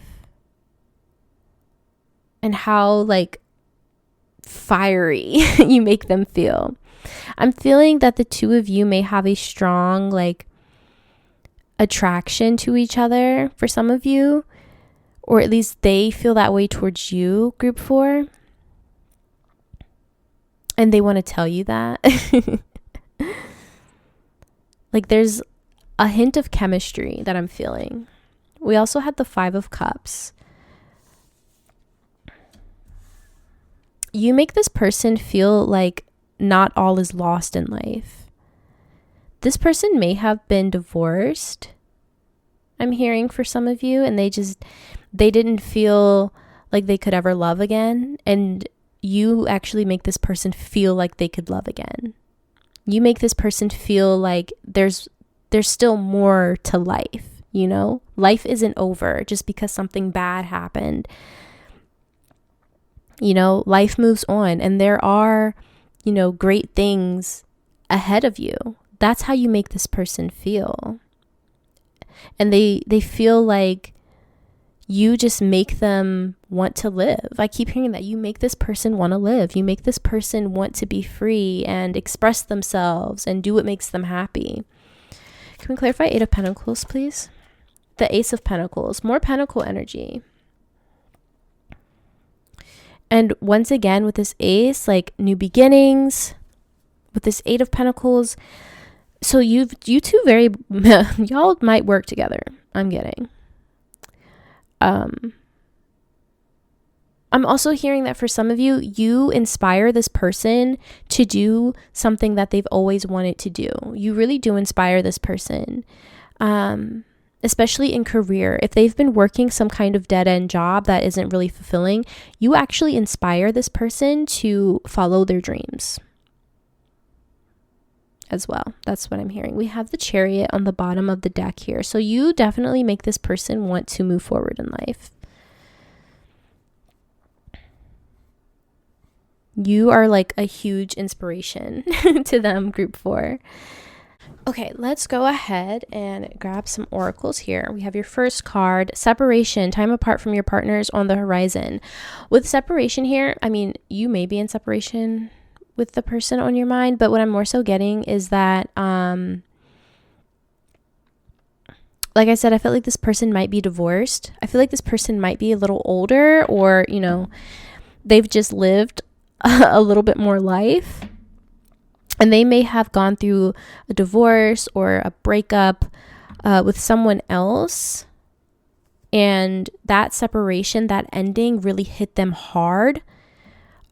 And how like fiery you make them feel. I'm feeling that the two of you may have a strong like attraction to each other for some of you, or at least they feel that way towards you, group 4, and they want to tell you that. Like there's a hint of chemistry that I'm feeling. We also had the 5 of Cups. You make this person feel like not all is lost in life. This person may have been divorced, I'm hearing, for some of you, and they didn't feel like they could ever love again. And you actually make this person feel like they could love again. You make this person feel like there's still more to life, you know? Life isn't over just because something bad happened. You know, life moves on, and there are, you know, great things ahead of you. That's how you make this person feel. And they feel like you just make them want to live. I keep hearing that. You make this person want to live. You make this person want to be free and express themselves and do what makes them happy. Can we clarify 8 of Pentacles, please? The Ace of Pentacles. More Pentacle energy. And once again, with this Ace, like new beginnings. With this 8 of Pentacles, so you two y'all might work together. I'm getting. I'm also hearing that for some of you, you inspire this person to do something that they've always wanted to do. You really do inspire this person, especially in career. If they've been working some kind of dead-end job that isn't really fulfilling, you actually inspire this person to follow their dreams as well. That's what I'm hearing. We have the Chariot on the bottom of the deck here. So you definitely make this person want to move forward in life. You are like a huge inspiration to them, group 4. Okay, let's go ahead and grab some oracles here. We have your first card, separation, time apart from your partners on the horizon. With separation here, I mean, you may be in separation with the person on your mind, but what I'm more so getting is that like I said, I feel like this person might be divorced. I feel like this person might be a little older, or you know, they've just lived a little bit more life, and they may have gone through a divorce or a breakup with someone else, And that separation, that ending really hit them hard,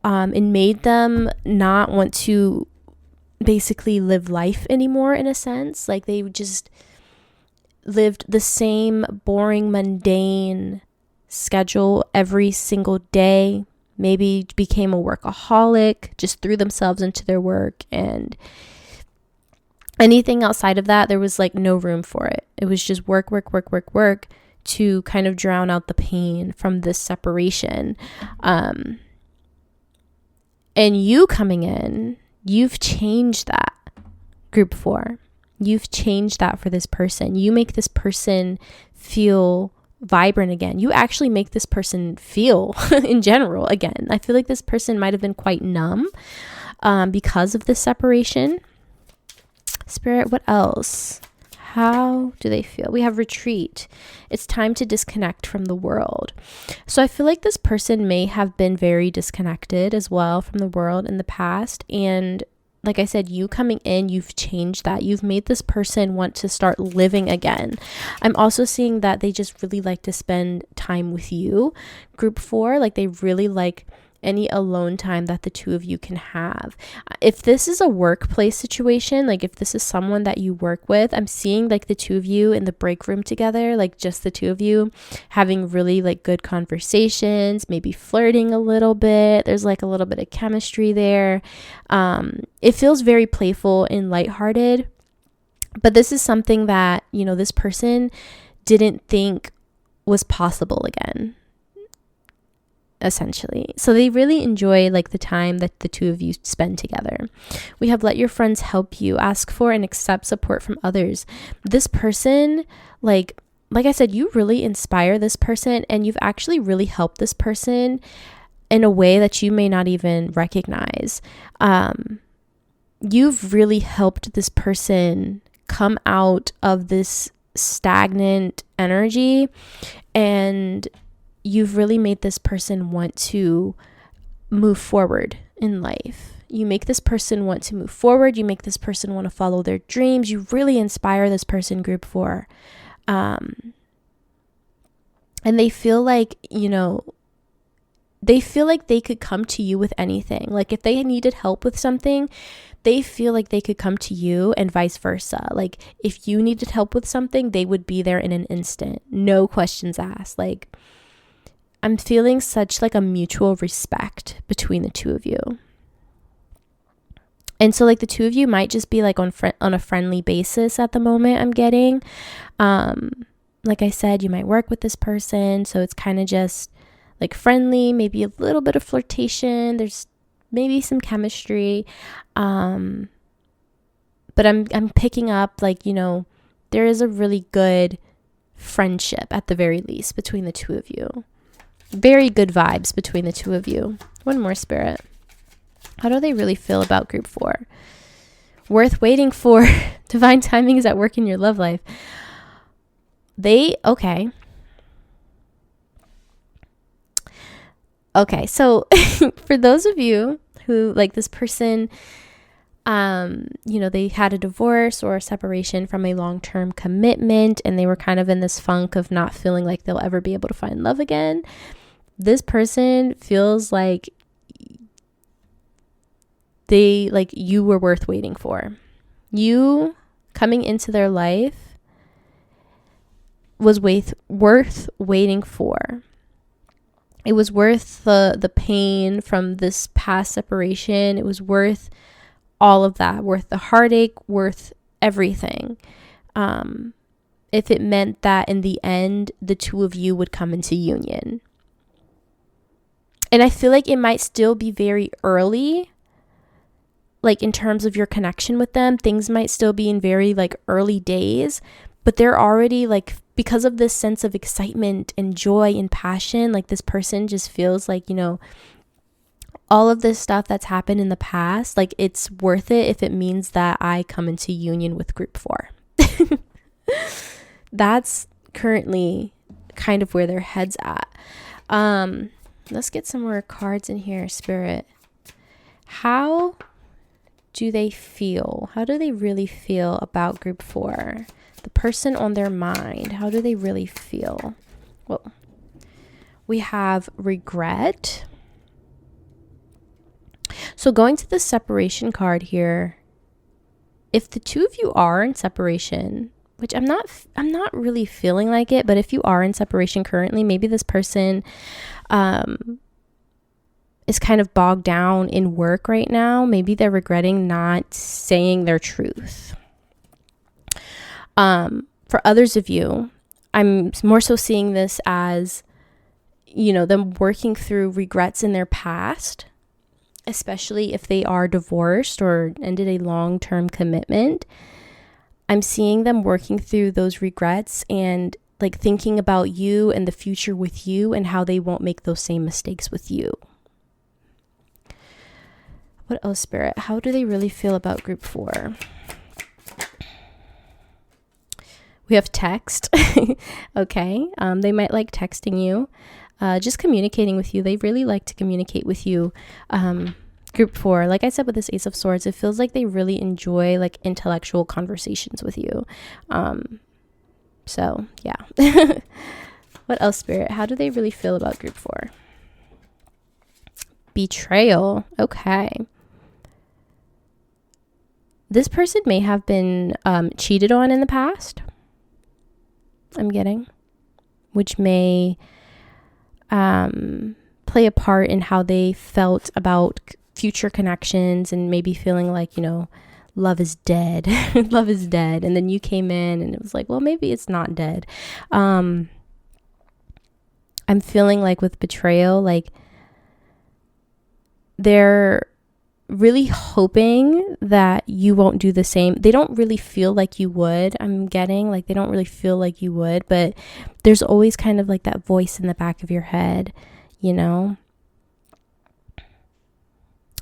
and made them not want to basically live life anymore, in a sense. Like they just lived the same boring, mundane schedule every single day, maybe became a workaholic, just threw themselves into their work, and anything outside of that, there was like no room for it. It was just work, work, work, work, work to kind of drown out the pain from this separation. And you coming in, you've changed that, group 4. You've changed that for this person. You make this person feel vibrant again. You actually make this person feel in general again. I feel like this person might have been quite numb because of this separation. Spirit, what else? How do they feel? We have retreat. It's time to disconnect from the world. So I feel like this person may have been very disconnected as well from the world in the past. And like I said, you coming in, you've changed that. You've made this person want to start living again. I'm also seeing that they just really like to spend time with you, group 4. Like they really like any alone time that the two of you can have. If this is a workplace situation, like if this is someone that you work with, I'm seeing like the two of you in the break room together, like just the two of you having really like good conversations, maybe flirting a little bit. There's like a little bit of chemistry there. It feels very playful and lighthearted, but this is something that, you know, this person didn't think was possible again, essentially. So they really enjoy like the time that the two of you spend together. We have let your friends help you, ask for and accept support from others. This person, like I said, you really inspire this person, and you've actually really helped this person in a way that you may not even recognize. You've really helped this person come out of this stagnant energy, and you've really made this person want to move forward in life. You make this person want to move forward. You make this person want to follow their dreams. You really inspire this person, group 4. And they feel like, you know, they feel like they could come to you with anything. Like if they needed help with something, they feel like they could come to you, and vice versa. Like if you needed help with something, they would be there in an instant. No questions asked. Like I'm feeling such like a mutual respect between the two of you. And so like the two of you might just be like on a friendly basis at the moment, I'm getting. Like I said, you might work with this person, so it's kind of just like friendly, maybe a little bit of flirtation. There's maybe some chemistry. But I'm picking up like, you know, there is a really good friendship at the very least between the two of you. Very good vibes between the two of you. One more, Spirit. How do they really feel about group 4? Worth waiting for. Divine timing is at work in your love life. Okay, so for those of you who like this person, you know, they had a divorce or a separation from a long-term commitment, and they were kind of in this funk of not feeling like they'll ever be able to find love again. This person feels like you were worth waiting for. You coming into their life was worth waiting for. It was worth the pain from this past separation. It was worth all of that, worth the heartache, worth everything. If it meant that in the end, the two of you would come into union. And I feel like it might still be very early, like in terms of your connection with them. Things might still be in very like early days, but they're already like, because of this sense of excitement and joy and passion, like this person just feels like, you know, all of this stuff that's happened in the past, like it's worth it if it means that I come into union with group 4. That's currently kind of where their head's at. Let's get some more cards in here, Spirit. How do they feel? How do they really feel about group 4? The person on their mind, how do they really feel? Well, we have regret. So going to the separation card here, if the two of you are in separation, which I'm not really feeling like it, but if you are in separation currently, maybe this person is kind of bogged down in work right now. Maybe they're regretting not saying their truth. For others of you, I'm more so seeing this as, them working through regrets in their past, especially if they are divorced or ended a long-term commitment. I'm seeing them working through those regrets and like thinking about you and the future with you and how they won't make those same mistakes with you. What else, Spirit? How do they really feel about group 4? We have text. Okay. They might like texting you, just communicating with you. They really like to communicate with you. Group 4, like I said with this Ace of Swords, it feels like they really enjoy like intellectual conversations with you. So yeah. What else, Spirit? How do they really feel about group 4? Betrayal. Okay. This person may have been cheated on in the past, I'm getting, which may play a part in how they felt about future connections and maybe feeling like, love is dead. Love is dead. And then you came in and it was like, well, maybe it's not dead. I'm feeling like with betrayal, like they're really hoping that you won't do the same. They don't really feel like you would. I'm getting like they don't really feel like you would, but there's always kind of like that voice in the back of your head,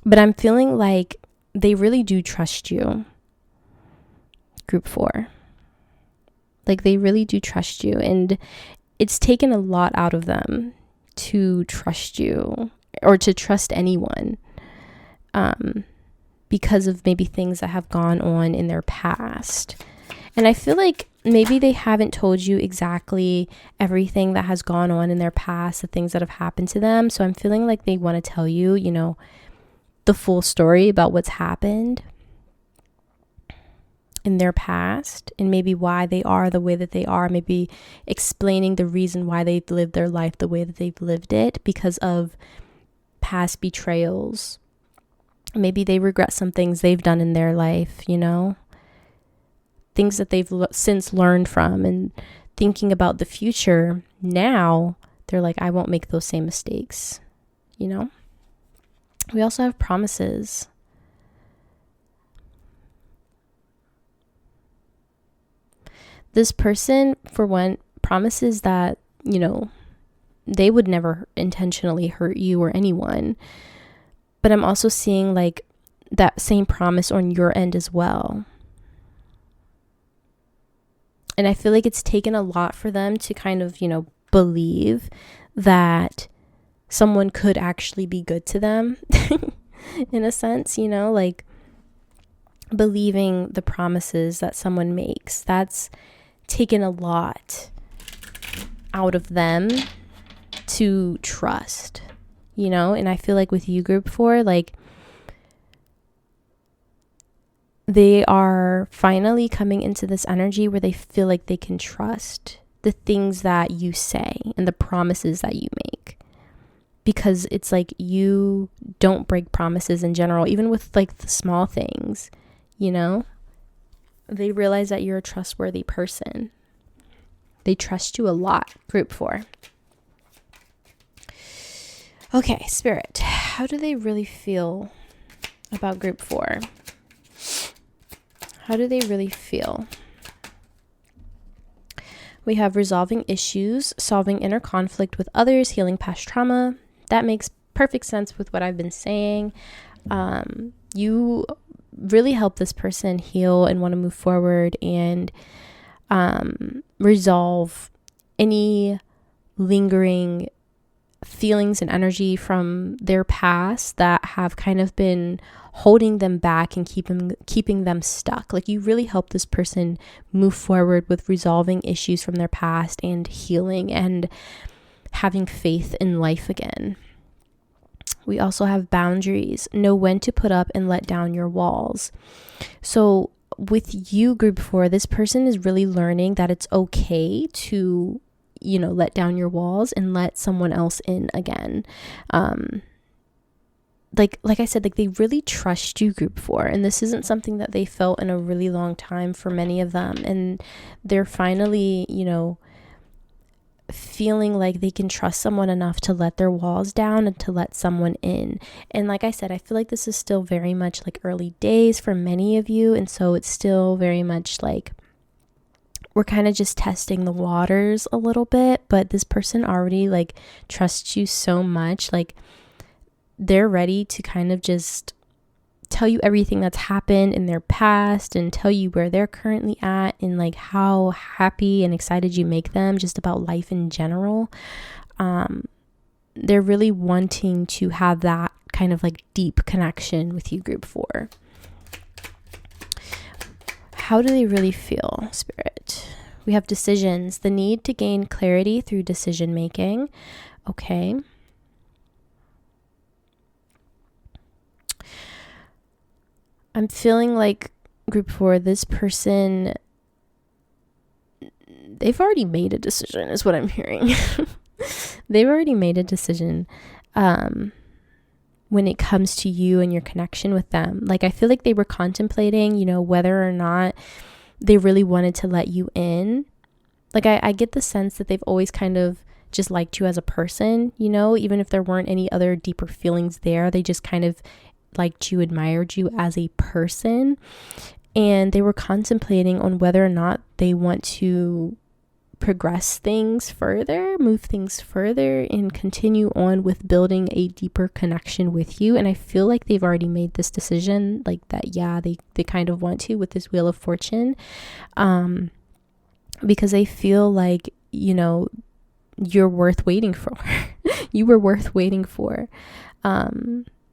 But I'm feeling like they really do trust you. Group 4. Like they really do trust you, and it's taken a lot out of them to trust you or to trust anyone. Because of maybe things that have gone on in their past. And I feel like maybe they haven't told you exactly everything that has gone on in their past, the things that have happened to them. So I'm feeling like they want to tell you, the full story about what's happened in their past and maybe why they are the way that they are, maybe explaining the reason why they've lived their life the way that they've lived it because of past betrayals. Maybe they regret some things they've done in their life, things that they've since learned from, and thinking about the future. Now they're like, I won't make those same mistakes, We also have promises. This person, for one, promises that, they would never intentionally hurt you or anyone. But I'm also seeing like that same promise on your end as well. And I feel like it's taken a lot for them to kind of, believe that someone could actually be good to them in a sense, like believing the promises that someone makes. That's taken a lot out of them to trust. And I feel like with you, group 4, like they are finally coming into this energy where they feel like they can trust the things that you say and the promises that you make, because it's like you don't break promises in general, even with like the small things, they realize that you're a trustworthy person. They trust you a lot, group 4. Okay, Spirit, how do they really feel about group 4? How do they really feel? We have resolving issues, solving inner conflict with others, healing past trauma. That makes perfect sense with what I've been saying. You really help this person heal and want to move forward and resolve any lingering feelings and energy from their past that have kind of been holding them back and keeping them stuck. Like, you really help this person move forward with resolving issues from their past and healing and having faith in life again. We also have boundaries. Know when to put up and let down your walls. So with you, group 4, this person is really learning that it's okay to, let down your walls and let someone else in again. Like I said, like, they really trust you, group 4, and this isn't something that they felt in a really long time for many of them. And they're finally, feeling like they can trust someone enough to let their walls down and to let someone in. And like I said, I feel like this is still very much like early days for many of you. And so it's still very much like we're kind of just testing the waters a little bit, but this person already like trusts you so much. Like, they're ready to kind of just tell you everything that's happened in their past and tell you where they're currently at and like how happy and excited you make them just about life in general. They're really wanting to have that kind of like deep connection with you, group 4. How do they really feel, Spirit? We have decisions, the need to gain clarity through decision making. Okay. I'm feeling like, group 4, this person, they've already made a decision is what I'm hearing. They've already made a decision when it comes to you and your connection with them. Like, I feel like they were contemplating, whether or not they really wanted to let you in. Like, I get the sense that they've always kind of just liked you as a person, even if there weren't any other deeper feelings there. They just kind of liked you, admired you as a person, and they were contemplating on whether or not they want to progress things further, move things further, and continue on with building a deeper connection with you. And I feel like they've already made this decision, like that, yeah, they kind of want to with this Wheel of Fortune, because they feel like, you're worth waiting for. You were worth waiting for.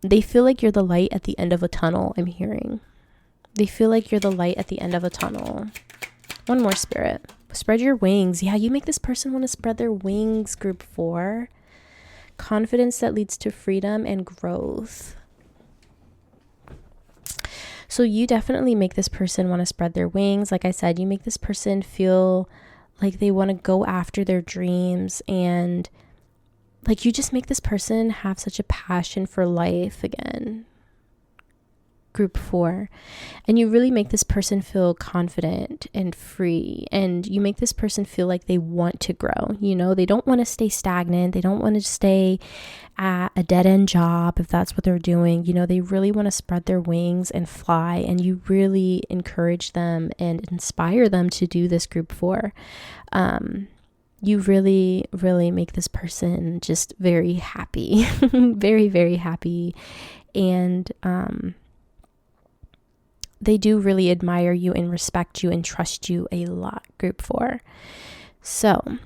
They feel like you're the light at the end of a tunnel, I'm hearing. They feel like you're the light at the end of a tunnel. One more, Spirit. Spread your wings. Yeah, you make this person want to spread their wings, group 4. Confidence that leads to freedom and growth. So you definitely make this person want to spread their wings. Like I said, you make this person feel like they want to go after their dreams, and like, you just make this person have such a passion for life again, group 4. And you really make this person feel confident and free, and you make this person feel like they want to grow. They don't want to stay stagnant. They don't want to stay at a dead-end job if that's what they're doing. They really want to spread their wings and fly, and you really encourage them and inspire them to do this, group 4. You really, really make this person just very happy, very, very happy. And they do really admire you and respect you and trust you a lot, group 4. So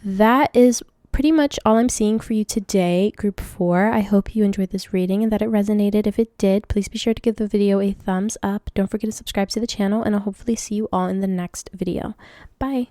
that is pretty much all I'm seeing for you today, group 4. I hope you enjoyed this reading and that it resonated. If it did, please be sure to give the video a thumbs up. Don't forget to subscribe to the channel, and I'll hopefully see you all in the next video. Bye.